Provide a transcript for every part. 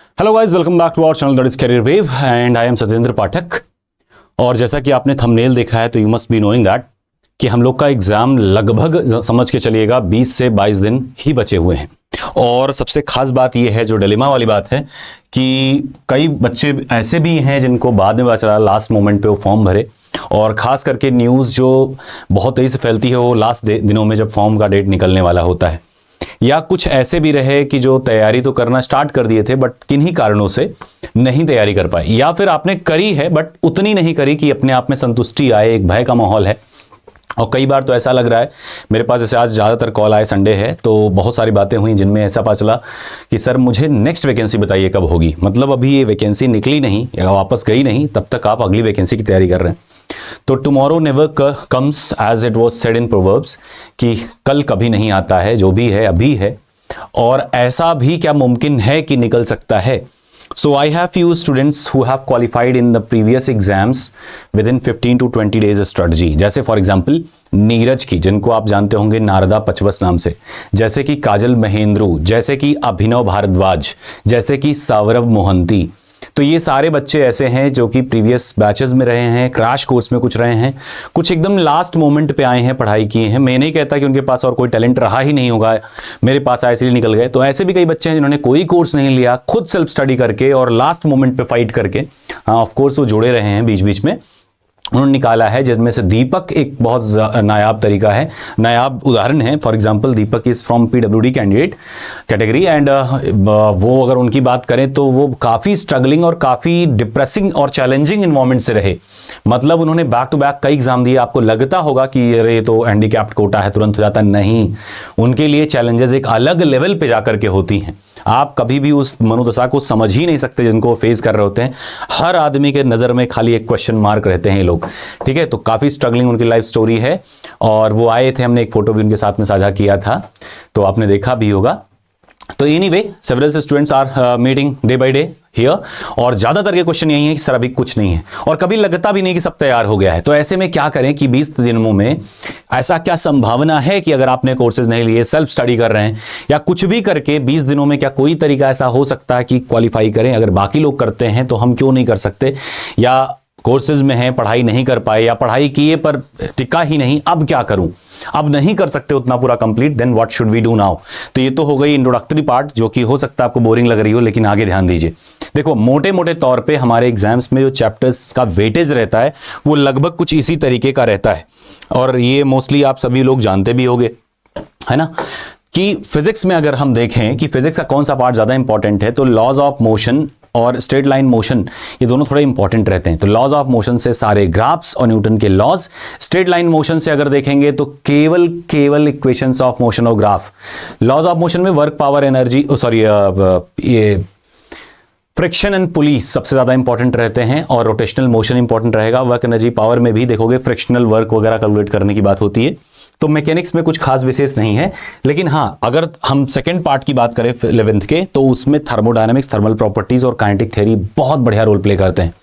Hello guys, welcome back to our channel that is Career Wave and I am Satyendra Pathak. और जैसा कि आपने thumbnail देखा है तो you must be knowing that कि हम लोग का एग्जाम लगभग समझ के चलिएगा 20 से 22 दिन ही बचे हुए हैं। और सबसे खास बात यह है, जो डिलेमा वाली बात है, कि कई बच्चे ऐसे भी हैं जिनको बाद में पता चला लास्ट मोमेंट पे वो फॉर्म भरे, और ख़ास करके न्यूज़ जो बहुत तेज़ी से फैलती है वो लास्ट दिनों में जब फॉर्म का डेट निकलने वाला होता है। या कुछ ऐसे भी रहे कि जो तैयारी तो करना स्टार्ट कर दिए थे बट किन्हीं कारणों से नहीं तैयारी कर पाए, या फिर आपने करी है बट उतनी नहीं करी कि अपने आप में संतुष्टि आए, एक भय का माहौल है। और कई बार तो ऐसा लग रहा है, मेरे पास जैसे आज ज़्यादातर कॉल आए, संडे है तो बहुत सारी बातें हुई जिनमें ऐसा पता चला कि सर मुझे नेक्स्ट वैकेंसी बताइए कब होगी। मतलब अभी ये वैकेंसी निकली नहीं या वापस गई नहीं, तब तक आप अगली वैकेंसी की तैयारी कर रहे हैं। तो tomorrow never comes as it was said in proverbs, कि कल कभी नहीं आता है, जो भी है अभी है। और ऐसा भी क्या मुमकिन है कि निकल सकता है। So I have few students who have qualified in the previous exams within 15 to 20 days strategy। जैसे फॉर एग्जाम्पल नीरज की, जिनको आप जानते होंगे नारदा पचवस नाम से, जैसे कि काजल महेंद्रू, जैसे कि अभिनव भारद्वाज, जैसे कि सौरभ मोहंती। तो ये सारे बच्चे ऐसे हैं जो कि प्रीवियस बैचेस में रहे हैं, क्रैश कोर्स में कुछ रहे हैं, कुछ एकदम लास्ट मोमेंट पे आए हैं, पढ़ाई किए हैं। मैं नहीं कहता कि उनके पास और कोई टैलेंट रहा ही नहीं होगा, मेरे पास आए इसलिए निकल गए। तो ऐसे भी कई बच्चे हैं जिन्होंने कोई कोर्स नहीं लिया, खुद सेल्फ स्टडी करके और लास्ट मोमेंट पे फाइट करके, हाँ ऑफ कोर्स वो जुड़े रहे हैं बीच बीच में, उन्होंने निकाला है। जिसमें से दीपक एक बहुत नायाब तरीका है, नायाब उदाहरण है। For example Deepak is from PWD candidate category and वो अगर उनकी बात करें तो वो काफ़ी स्ट्रगलिंग और काफ़ी डिप्रेसिंग और चैलेंजिंग इन्वायरमेंट से रहे। मतलब उन्होंने बैक टू बैक कई एग्जाम दिए। आपको लगता होगा कि अरे ये तो हैंडीकैप्ड कोटा है, तुरंत हो जाता, नहीं। उनके लिए चैलेंजेस एक अलग लेवल पे जाकर के होती हैं। आप कभी भी उस मनोदशा को समझ ही नहीं सकते जिनको फेस कर रहे होते हैं। हर आदमी के नज़र में खाली एक क्वेश्चन मार्क रहते हैं ये लोग, ठीक है। तो काफ़ी स्ट्रगलिंग उनकी लाइफ स्टोरी है। और वो आए थे, हमने एक फोटो भी उनके साथ में साझा किया था, तो आपने देखा भी होगा। तो anyway several students are meeting day by day here, और ज़्यादातर के क्वेश्चन यही है कि सर अभी कुछ नहीं है, और कभी लगता भी नहीं कि सब तैयार हो गया है। तो ऐसे में क्या करें कि 20 दिनों में ऐसा क्या संभावना है कि अगर आपने कोर्सेज नहीं लिए, सेल्फ स्टडी कर रहे हैं या कुछ भी करके 20 दिनों में क्या कोई तरीका ऐसा हो सकता है कि क्वालिफाई करें? अगर बाकी लोग करते हैं तो हम क्यों नहीं कर सकते? या कोर्सेज में हैं, पढ़ाई नहीं कर पाए, या पढ़ाई किए पर टिका ही नहीं, अब क्या करूं? अब नहीं कर सकते उतना पूरा complete, then what should we do now? तो ये तो हो गई इंट्रोडक्टरी पार्ट, जो कि हो सकता है आपको बोरिंग लग रही हो, लेकिन आगे ध्यान दीजिए। देखो, मोटे मोटे तौर पे हमारे एग्जाम्स में जो चैप्टर्स का वेटेज रहता है वो लगभग कुछ इसी तरीके का रहता है, और ये मोस्टली आप सभी लोग जानते भी होंगे, है ना, कि फिजिक्स में अगर हम देखें कि फिजिक्स का कौन सा पार्ट ज़्यादा इंपॉर्टेंट है, तो लॉज ऑफ मोशन और स्ट्रेट लाइन मोशन, ये दोनों थोड़े इंपॉर्टेंट रहते हैं। तो लॉज ऑफ मोशन से सारे ग्राफ्स और न्यूटन के लॉज, स्ट्रेट लाइन मोशन से अगर देखेंगे तो केवल इक्वेशंस ऑफ मोशन और ग्राफ। लॉज ऑफ मोशन में वर्क, पावर, एनर्जी, ये फ्रिक्शन एंड पुलिस सबसे ज्यादा इंपॉर्टेंट रहते हैं, और रोटेशनल मोशन इंपॉर्टेंट रहेगा। वर्क, एनर्जी, पावर में भी देखोगे फ्रिक्शनल वर्क वगैरह कैलकुलेट करने की बात होती है। तो मैकेनिक्स में कुछ खास विशेष नहीं है, लेकिन हाँ अगर हम सेकंड पार्ट की बात करें 11th के, तो उसमें थर्मोडायनामिक्स, थर्मल प्रॉपर्टीज और काइनेटिक थ्योरी बहुत बढ़िया रोल प्ले करते हैं।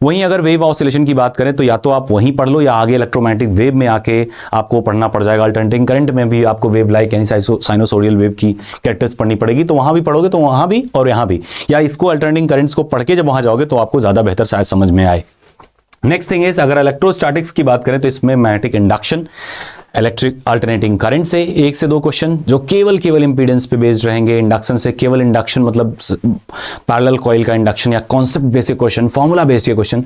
वहीं अगर वेव ऑसिलेशन की बात करें तो या तो आप वहीं पढ़ लो, या आगे इलेक्ट्रोमैग्नेटिक वेव में आके आपको पढ़ना पड़ जाएगा। अल्टरनेटिंग करंट में भी आपको वेव लाइक यानी साइनोसोडियल वेव की कैरेक्टर्स पढ़नी पड़ेगी, तो वहां भी पढ़ोगे तो वहां भी और यहाँ भी, या इसको अल्टरनेटिंग करंट्स को पढ़ के जब वहां जाओगे तो आपको ज्यादा बेहतर शायद समझ में आए। नेक्स्ट थिंग इज, अगर इलेक्ट्रोस्टैटिक्स की बात करें तो इसमें magnetic induction, electric alternating current से 1 से 2 क्वेश्चन जो केवल इंपीडेंस पे बेस्ड रहेंगे। इंडक्शन से केवल इंडक्शन मतलब पैरेलल कॉइल का इंडक्शन या concept basic question, formula based question.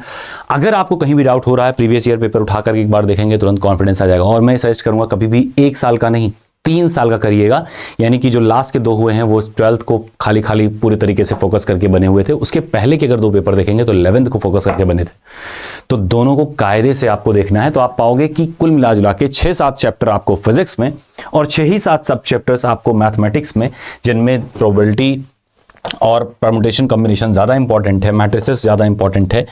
अगर आपको कहीं भी डाउट हो रहा है, प्रीवियस ईयर पेपर उठाकर एक बार देखेंगे तुरंत कॉन्फिडेंस आ जाएगा। और मैं सजेस्ट करूंगा कभी भी 1 साल का नहीं, 3 साल का करिएगा। यानी कि जो लास्ट के 2 हुए हैं वो 12th को खाली पूरे तरीके से फोकस करके बने हुए थे। उसके पहले के अगर 2 पेपर देखेंगे तो 11th को फोकस करके बने थे। तो दोनों को कायदे से आपको देखना है, तो आप पाओगे कि कुल मिला जुला के 6-7 चैप्टर आपको फिजिक्स में और 6 ही 7 सब चैप्टर्स आपको मैथमेटिक्स में, जिनमें प्रोबेबिलिटी और परम्यूटेशन कॉम्बिनेशन ज़्यादा इंपॉर्टेंट है, मैट्रिसेस ज़्यादा इंपॉर्टेंट है,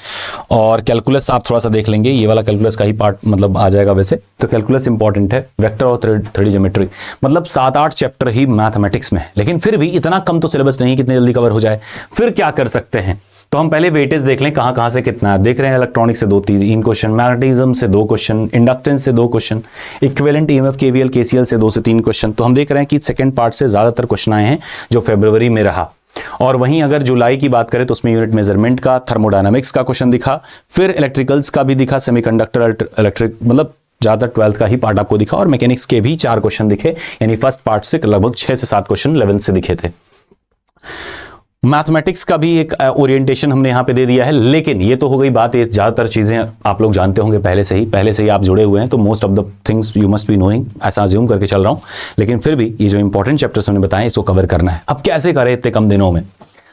और कैलकुलस आप थोड़ा सा देख लेंगे। ये वाला कैलकुलस का ही पार्ट मतलब आ जाएगा वैसे, तो कैलकुलस इंपॉर्टेंट है। वेक्टर और 3D ज्योमेट्री, मतलब 7-8 चैप्टर ही मैथमेटिक्स में है। लेकिन फिर भी इतना कम तो सिलेबस नहीं कितने जल्दी कवर हो जाए। फिर क्या कर सकते हैं, तो हम पहले वेटेज देख लें कहाँ कहाँ से कितना है। देख रहे हैं इलेक्ट्रॉनिक्स से 2-3 क्वेश्चन, मैग्नेटिज्म से 2 क्वेश्चन, इंडक्टेंस से 2 question, equivalent EMF KVL KCL से 2 से 3 क्वेश्चन। तो हम देख रहे हैं कि सेकंड पार्ट से ज़्यादातर क्वेश्चन आए हैं जो फरवरी में रहा। और वहीं अगर जुलाई की बात करें तो उसमें यूनिट मेजरमेंट का, थर्मोडायनामिक्स का क्वेश्चन दिखा, फिर इलेक्ट्रिकल्स का भी दिखा, सेमीकंडक्टर, इलेक्ट्रिक, मतलब ज्यादा 12th का ही पार्ट आपको दिखा, और मैकेनिक्स के भी 4 क्वेश्चन दिखे, यानी फर्स्ट पार्ट से लगभग 6 से 7 क्वेश्चन 11th से दिखे थे। मैथमेटिक्स का भी एक ओरिएंटेशन हमने यहां पे दे दिया है, लेकिन ये तो हो गई बात, ये ज्यादातर चीजें आप लोग जानते होंगे पहले से ही आप जुड़े हुए हैं, तो most of the things you must be knowing, ऐसा अज्यूम करके चल रहा हूं, लेकिन फिर भी ये जो इंपॉर्टेंट चैप्टर्स हमने बताए इसको कवर करना है। अब कैसे करें इतने कम दिनों में?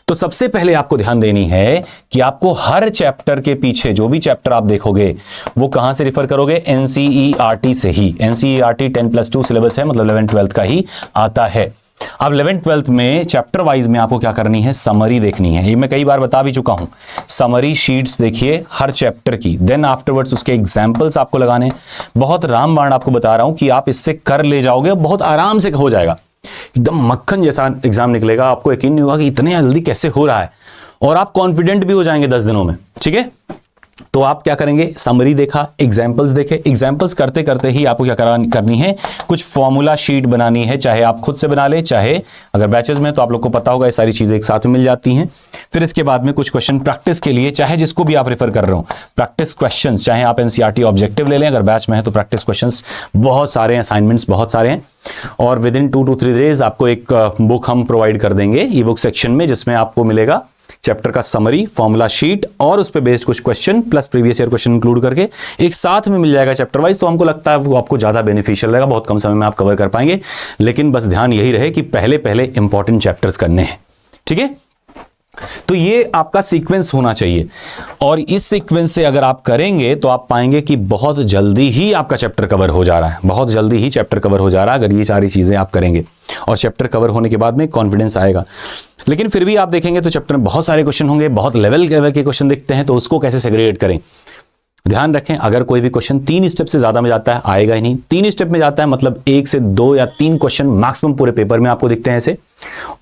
तो सबसे पहले आपको ध्यान देनी है कि आपको हर चैप्टर के पीछे जो भी चैप्टर आप देखोगे वो कहां से रिफर करोगे? एनसीईआरटी से ही। एनसीईआरटी 10+2 सिलेबस है, मतलब 11th 12th का ही आता है। अब 11th 12th में चैप्टर वाइज में आपको क्या करनी है? समरी देखनी है। ये मैं कई बार बता भी चुका हूं, समरी शीट्स देखिए हर चैप्टर की, देन आफ्टरवर्ड्स उसके एग्जांपल्स आपको लगाने। बहुत रामबाण आपको बता रहा हूं कि आप इससे कर ले जाओगे, बहुत आराम से हो जाएगा, एकदम मक्खन जैसा एग्जाम निकलेगा। आपको यकीन नहीं होगा कि इतने जल्दी कैसे हो रहा है, और आप कॉन्फिडेंट भी हो जाएंगे 10 दिनों में। ठीक है, तो आप क्या करेंगे? समरी देखा, एग्जाम्पल्स देखे, एग्जाम्पल्स करते करते ही आपको क्या करनी है? कुछ फॉर्मूला शीट बनानी है, चाहे आप खुद से बना ले, चाहे अगर बैचेस में तो आप लोग को पता होगा ये सारी चीजें एक साथ में मिल जाती हैं। फिर इसके बाद में कुछ क्वेश्चन प्रैक्टिस के लिए, चाहे जिसको भी आप रेफर कर रहे हो, प्रैक्टिस क्वेश्चंस, चाहे आप एनसीईआरटी ऑब्जेक्टिव ले लें, अगर बैच में है तो प्रैक्टिस क्वेश्चंस बहुत सारे हैं, असाइनमेंट्स बहुत सारे हैं, और विद इन 2 to 3 डेज आपको एक बुक हम प्रोवाइड कर देंगे ई बुक सेक्शन में, जिसमें आपको मिलेगा चैप्टर का समरी, फॉर्मूला शीट और उस पे बेस्ड कुछ question plus previous year question include करके एक साथ में मिल जाएगा चैप्टर वाइज। तो हमको लगता है वो आपको ज्यादा बेनिफिशियल रहेगा, बहुत कम समय में आप कवर कर पाएंगे, लेकिन बस ध्यान यही रहे कि पहले पहले इंपॉर्टेंट चैप्टर्स करने हैं। ठीक है, तो ये आपका सीक्वेंस होना चाहिए, और इस सीक्वेंस से अगर आप करेंगे तो आप पाएंगे कि बहुत जल्दी ही आपका चैप्टर कवर हो जा रहा है, बहुत जल्दी ही चैप्टर कवर हो जा रहा है अगर ये सारी चीजें आप करेंगे, और चैप्टर कवर होने के बाद में कॉन्फिडेंस आएगा। लेकिन फिर भी आप देखेंगे तो चैप्टर में बहुत सारे क्वेश्चन होंगे, बहुत लेवल के क्वेश्चन दिखते हैं, तो उसको कैसे सेग्रीगेट करें? ध्यान रखें, अगर कोई भी क्वेश्चन 3 स्टेप से ज्यादा में जाता है आएगा ही नहीं। 3 स्टेप में जाता है मतलब 1 से 2 या 3 क्वेश्चन मैक्सिमम पूरे पेपर में आपको दिखते हैं ऐसे,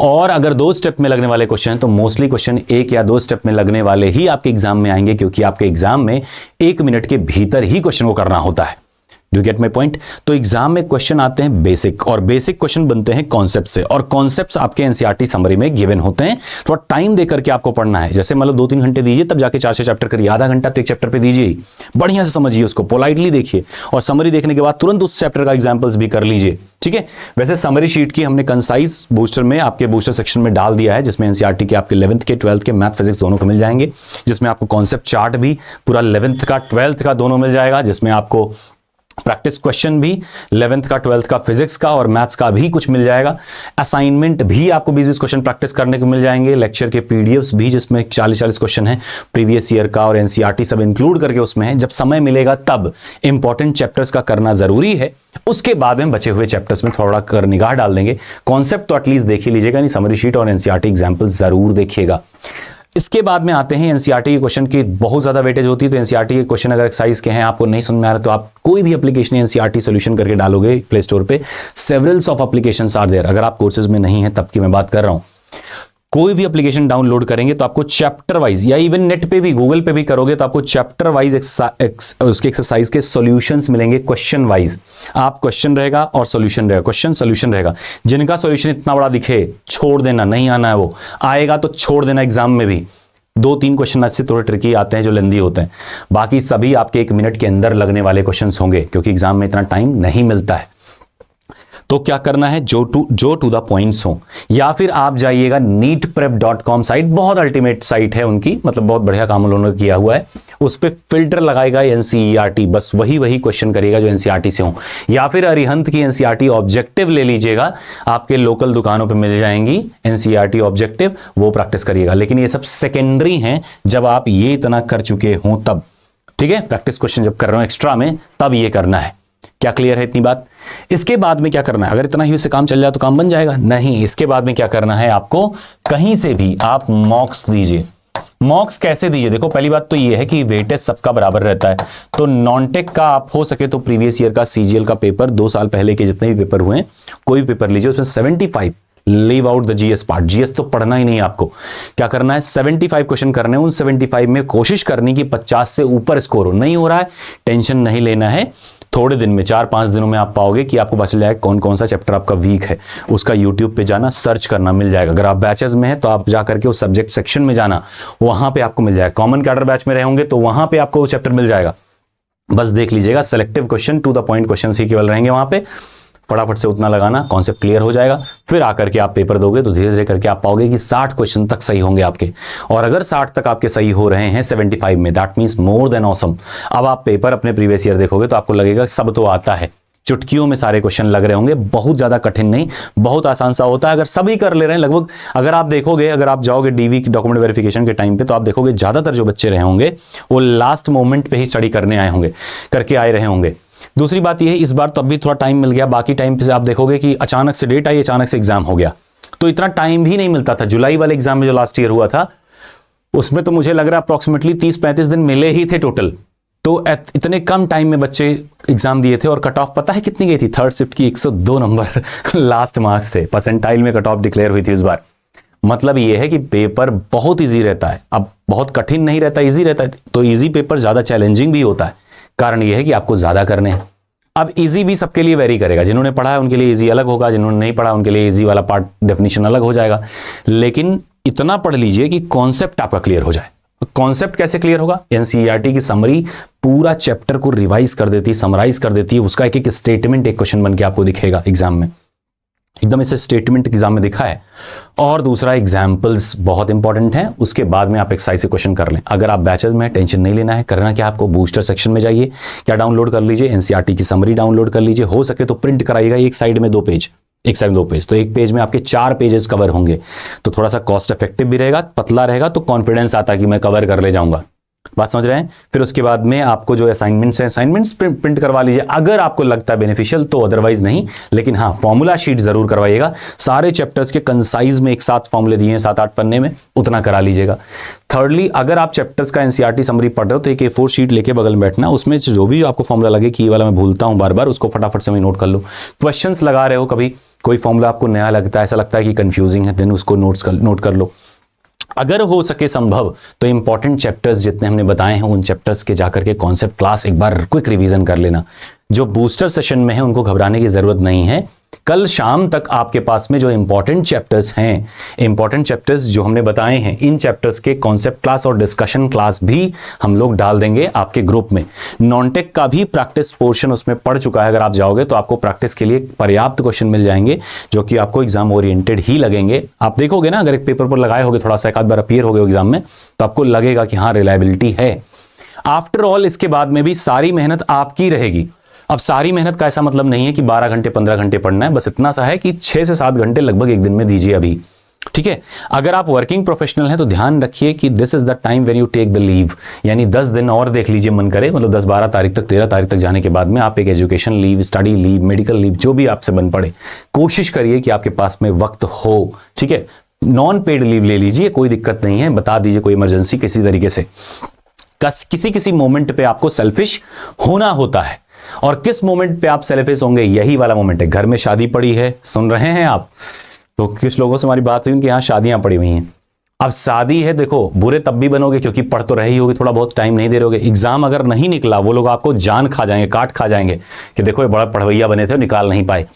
और अगर 2 स्टेप में लगने वाले क्वेश्चन तो मोस्टली क्वेश्चन 1 या 2 स्टेप में लगने वाले ही आपके एग्जाम में आएंगे, क्योंकि आपके एग्जाम में 1 मिनट के भीतर ही क्वेश्चन को करना होता है। Do get my point? तो एग्जाम में क्वेश्चन आते हैं बेसिक, और बेसिक क्वेश्चन बनते हैं कॉन्सेप्ट से, और कॉन्सेप्ट्स आपके एनसीईआरटी समरी में गिवन होते हैं। थोड़ा टाइम देकर के आपको पढ़ना है, जैसे मतलब 2-3 घंटे दीजिए तब जाके 4-6 चैप्टर करिए, आधा घंटा तो एक चैप्टर पे दीजिए, बढ़िया से समझिए उसको, पोलाइटली देखिए, और समरी देखने के बाद तुरंत उस चैप्टर का एग्जाम्पल्स भी कर लीजिए। ठीक है, वैसे समरी शीट की हमने कंसाइज बूस्टर में आपके बूस्टर सेक्शन में डाल दिया है, जिसमें एनसीईआरटी के आपके 11th के 12th के मैथ फिजिक्स दोनों को मिल जाएंगे, जिसमें आपको कॉन्सेप्ट चार्ट भी पूरा 11th का 12th का दोनों मिल जाएगा, जिसमें आपको प्रैक्टिस क्वेश्चन भी 11th का 12th का फिजिक्स का और मैथ्स का भी कुछ मिल जाएगा। असाइनमेंट भी आपको 20-20 क्वेश्चन प्रैक्टिस करने को मिल जाएंगे। लेक्चर के पीडीएफ्स भी, जिसमें 40-40 क्वेश्चन हैं, प्रीवियस ईयर का और एनसीईआरटी सब इंक्लूड करके उसमें है। जब समय मिलेगा तब इंपॉर्टेंट चैप्टर्स का करना जरूरी है, उसके बाद में बचे हुए चैप्टर्स में थोड़ा कर निगाह डाल देंगे। कॉन्सेप्ट तो एटलीस्ट देख ही लीजिएगा, नहीं समरी शीट और एनसीईआरटी एग्जाम्पल जरूर देखिएगा। इसके बाद में आते हैं एनसीईआरटी के क्वेश्चन की बहुत ज्यादा वेटेज होती है, तो एनसीईआरटी के क्वेश्चन अगर एक्सरसाइज के हैं, आपको नहीं समझ में आ रहा तो आप कोई भी एप्लीकेशन एनसीईआरटी सॉल्यूशन करके डालोगे प्ले स्टोर पे, सेवरल्स ऑफ एप्लीकेशंस आर देयर। अगर आप कोर्सेज में नहीं है तब की मैं बात कर रहा हूं, कोई भी एप्लीकेशन डाउनलोड करेंगे तो आपको चैप्टर वाइज, या इवन नेट पे भी गूगल पे भी करोगे तो आपको चैप्टर वाइज उसके एक्सरसाइज के सॉल्यूशंस मिलेंगे क्वेश्चन वाइज। आप क्वेश्चन रहेगा और सॉल्यूशन रहेगा, क्वेश्चन सॉल्यूशन रहेगा। जिनका सॉल्यूशन इतना बड़ा दिखे छोड़ देना, नहीं आना है वो, आएगा तो छोड़ देना। एग्जाम में भी 2-3 क्वेश्चन ऐसे थोड़े ट्रिकी आते हैं जो लेंदी होते हैं, बाकी सभी आपके 1 मिनट के अंदर लगने वाले क्वेश्चंस होंगे, क्योंकि एग्जाम में इतना टाइम नहीं मिलता है। तो क्या करना है, जो टू द पॉइंट्स हो, या फिर आप जाइएगा neetprep.com साइट, बहुत अल्टीमेट साइट है उनकी, मतलब बहुत बढ़िया काम उन्होंने किया हुआ है। उस पे फिल्टर लगाएगा एनसीईआरटी, बस वही क्वेश्चन करिएगा जो एनसीईआरटी से हो, या फिर अरिहंत की एनसीईआरटी ऑब्जेक्टिव ले लीजिएगा, आपके लोकल दुकानों पे मिल जाएंगी एनसीईआरटी ऑब्जेक्टिव, वो प्रैक्टिस करिएगा। लेकिन ये सब सेकेंडरी हैं, जब आप ये इतना कर चुके हो तब। ठीक है, प्रैक्टिस क्वेश्चन जब कर रहे हो एक्स्ट्रा में तब ये करना है। क्या क्लियर है इतनी बात? इसके बाद में क्या करना है, अगर इतना ही उससे काम चल जाए तो काम बन जाएगा? नहीं, इसके बाद में क्या करना है, आपको कहीं से भी आप मॉक्स दीजिए। मॉक्स कैसे दीजिए? देखो, पहली बात तो ये है कि वेटेज सबका बराबर रहता है, तो नॉन टेक का आप हो सके तो प्रीवियस ईयर का सीजीएल का पेपर 2 साल पहले के जितने भी पेपर हुए हैं, कोई पेपर लीजिए, उसमें 75 leave out the GS part. GS तो पढ़ना ही नहीं, आपको क्या करना है, 75 क्वेश्चन करने हैं। उन 75 में कोशिश करनी कि 50 से ऊपर स्कोर हो। नहीं हो रहा है, टेंशन नहीं लेना है, थोड़े दिन में 4-5 दिनों में आप पाओगे कि आपको पता चल जाएगा कौन कौन सा चैप्टर आपका वीक है। उसका यूट्यूब पे जाना, सर्च करना, मिल जाएगा। अगर आप बैचेस में हैं तो आप जा करके उस सब्जेक्ट सेक्शन में जाना, वहां पे आपको मिल जाएगा। कॉमन कैडर बैच में रहे होंगे तो वहां पे आपको वो चैप्टर मिल जाएगा। बस देख लीजिएगा, selective question, to the point question ही केवल रहेंगे वहां पे। फटाफट से उतना लगाना, कॉन्सेप्ट क्लियर हो जाएगा। फिर आकर के आप पेपर दोगे तो धीरे धीरे करके आप पाओगे कि 60 क्वेश्चन तक सही होंगे आपके। और अगर 60 तक आपके सही हो रहे हैं 75 में, that means more than awesome. अब आप पेपर अपने प्रीवियस ईयर देखोगे तो आपको लगेगा सब तो आता है, चुटकियों में सारे क्वेश्चन लग रहे होंगे। बहुत ज्यादा कठिन नहीं, बहुत आसान सा होता है अगर सभी कर ले रहे हैं लगभग। अगर आप देखोगे, अगर आप जाओगे डीवी की डॉक्यूमेंट वेरिफिकेशन के टाइम पे, तो आप देखोगे ज्यादातर जो बच्चे रहे होंगे वो लास्ट मोमेंट पे ही स्टडी करने आए होंगे, करके आए रहे होंगे। दूसरी बात यह है, इस बार तो अभी थोड़ा टाइम मिल गया, बाकी टाइम पे आप देखोगे कि अचानक से डेट आई, अचानक से एग्जाम हो गया, तो इतना टाइम भी नहीं मिलता था। जुलाई वाले एग्जाम में जो लास्ट ईयर हुआ था उसमें तो मुझे लग रहा है अप्रोक्सीमेटली 30-35 दिन मिले ही थे टोटल। तो इतने कम टाइम में बच्चे एग्जाम दिए थे। और कट ऑफ पता है कितनी गई थी? थर्ड शिफ्ट की 102 नंबर लास्ट मार्क्स थे। परसेंटाइल में कट ऑफ डिक्लेयर हुई थी इस बार। मतलब यह है कि पेपर बहुत इजी रहता है। अब बहुत कठिन नहीं रहता, इजी रहता है। तो इजी पेपर ज्यादा चैलेंजिंग भी होता है। कारण यह है कि आपको ज्यादा करने हैं। अब इजी भी सबके लिए वेरी करेगा। जिन्होंने पढ़ा है उनके लिए इजी अलग होगा, जिन्होंने नहीं पढ़ा उनके लिए इजी वाला पार्ट डेफिनेशन अलग हो जाएगा। लेकिन इतना पढ़ लीजिए कि कॉन्सेप्ट आपका क्लियर हो जाए। कॉन्सेप्ट कैसे क्लियर होगा? एनसीईआरटी की समरी पूरा चैप्टर को रिवाइज कर देती है, समराइज कर देती है। उसका एक एक स्टेटमेंट एक क्वेश्चन बन के आपको दिखेगा एग्जाम में। एकदम इसे स्टेटमेंट एग्जाम में दिखा है। और दूसरा एग्जाम्पल्स बहुत इंपॉर्टेंट है। उसके बाद में आप एक्सरसाइज से क्वेश्चन कर लें। अगर आप बैचेस में टेंशन नहीं लेना है, करना क्या आपको, बूस्टर सेक्शन में जाइए, क्या डाउनलोड कर लीजिए, एनसीईआरटी की समरी डाउनलोड कर लीजिए। हो सके तो प्रिंट कराइएगा, एक साइड में 2 पेज, एक साइड में 2 पेज, तो एक पेज में आपके 4 पेजेस कवर होंगे। तो थोड़ा सा कॉस्ट इफेक्टिव भी रहेगा, पतला रहेगा, तो कॉन्फिडेंस आता कि मैं कवर कर ले जाऊंगा। बात समझ रहे हैं? फिर उसके बाद में आपको जो असाइनमेंट्स हैं, असाइनमेंट्स प्रिंट करवा लीजिए अगर आपको लगता है बेनिफिशियल, तो अदरवाइज नहीं। लेकिन हाँ, फॉर्मूला शीट जरूर करवाइएगा। सारे चैप्टर्स के कंसाइज में एक साथ फॉर्मूले दिए हैं 7-8 पन्ने में, उतना करा लीजिएगा। थर्डली, अगर आप चैप्टर्स का एनसीईआरटी समरी पढ़ रहे हो तो एक A4 शीट लेके बगल में बैठना। उसमें जो भी आपको फॉर्मूला लगे कि ये वाला मैं भूलता हूं बार बार, उसको फटाफट से वहीं नोट कर लो। क्वेश्चंस लगा रहे हो, कभी कोई फॉर्मूला आपको नया लगता है, ऐसा लगता है कि कंफ्यूजिंग है, देन उसको नोट कर लो। अगर हो सके संभव तो इंपॉर्टेंट चैप्टर्स जितने हमने बताए हैं उन चैप्टर्स के जाकर के कॉन्सेप्ट क्लास एक बार क्विक रिवीजन कर लेना। जो बूस्टर सेशन में है उनको घबराने की जरूरत नहीं है। कल शाम तक आपके पास में जो इंपॉर्टेंट चैप्टर्स हैं, इंपॉर्टेंट चैप्टर्स जो हमने बताए हैं, इन चैप्टर्स के कॉन्सेप्ट क्लास और डिस्कशन क्लास भी हम लोग डाल देंगे आपके ग्रुप में। नॉनटेक का भी प्रैक्टिस पोर्शन उसमें पड़ चुका है। अगर आप जाओगे तो आपको प्रैक्टिस के लिए पर्याप्त क्वेश्चन मिल जाएंगे जो कि आपको एग्जाम ओरिएंटेड ही लगेंगे। आप देखोगे ना, अगर एक पेपर पर लगाए होगे, थोड़ा सा एक आध बार अपीयर हो गए एग्जाम में, तो आपको लगेगा कि हाँ रिलायबिलिटी है। आफ्टर ऑल इसके बाद में भी सारी मेहनत आपकी रहेगी। अब सारी मेहनत का ऐसा मतलब नहीं है कि 12 घंटे 15 घंटे पढ़ना है, बस इतना सा है कि 6 से 7 घंटे लगभग एक दिन में दीजिए अभी। ठीक है? अगर आप वर्किंग प्रोफेशनल हैं तो ध्यान रखिए कि this is the time when you take the leave, यानी 10 दिन और देख लीजिए मन करे, मतलब 10-12 तारीख तक, 13 तारीख तक जाने के बाद में आप एक education leave, study leave, medical leave, जो भी आपसे बन पड़े, कोशिश करिए कि आपके पास में वक्त हो। ठीक है? नॉन पेड लीव ले लीजिए, कोई दिक्कत नहीं है। बता दीजिए कोई इमरजेंसी किसी तरीके से। किसी मोमेंट पे आपको सेल्फिश होना होता है। और किस मोमेंट पे आप सेल्फिश होंगे? यही वाला मोमेंट है। घर में शादी पड़ी है, सुन रहे हैं आप, तो कुछ लोगों से हमारी बात हुई उनके यहाँ शादियां पड़ी हुई हैं। अब शादी है, देखो बुरे तब भी बनोगे क्योंकि पढ़ तो रही होगी, थोड़ा बहुत टाइम नहीं दे रहोगे। एग्जाम अगर नहीं निकला, वो लोग आपको जान खा जाएंगे, काट खा जाएंगे कि देखो ये बड़ा पढ़वैया बने थे, निकाल नहीं पाए।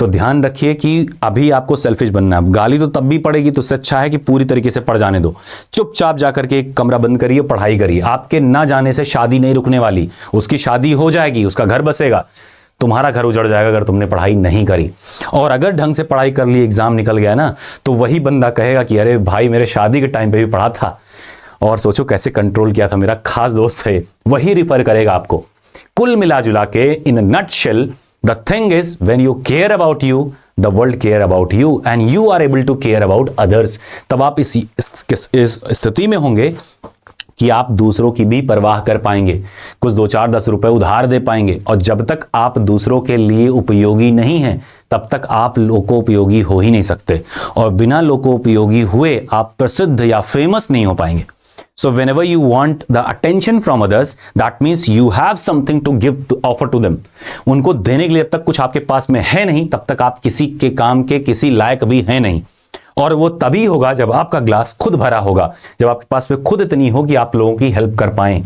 तो ध्यान रखिए कि अभी आपको सेल्फिश बनना है। गाली तो तब भी पड़ेगी, तो इससे अच्छा है कि पूरी तरीके से पढ़ जाने दो। चुपचाप जाकर के एक कमरा बंद करिए, पढ़ाई करिए। आपके ना जाने से शादी नहीं रुकने वाली, उसकी शादी हो जाएगी, उसका घर बसेगा, तुम्हारा घर उजड़ जाएगा अगर तुमने पढ़ाई नहीं करी। और अगर ढंग से पढ़ाई कर ली, एग्जाम निकल गया ना, तो वही बंदा कहेगा कि अरे भाई मेरे शादी के टाइम पे भी पढ़ा था और सोचो कैसे कंट्रोल किया था, मेरा खास दोस्त है। वही रिफर करेगा आपको। कुल मिला जुला के in a nutshell, the thing is when you care about you, the world care about you and you are able to care about others। तब आप इस स्थिति में होंगे कि आप दूसरों की भी परवाह कर पाएंगे, कुछ 2-4-10 रुपए उधार दे पाएंगे। और जब तक आप दूसरों के लिए उपयोगी नहीं हैं, तब तक आप लोकोपयोगी हो ही नहीं सकते। और बिना लोकोपयोगी हुए आप प्रसिद्ध या फेमस नहीं हो पाएंगे। So whenever you want the attention from others, that means you have something to give, to offer to them। उनको देने के लिए जब तक कुछ आपके पास में है नहीं, तब तक आप किसी के काम के किसी लायक भी है नहीं। और वो तभी होगा जब आपका ग्लास खुद भरा होगा, जब आपके पास में खुद इतनी हो कि आप लोगों की हेल्प कर पाएं।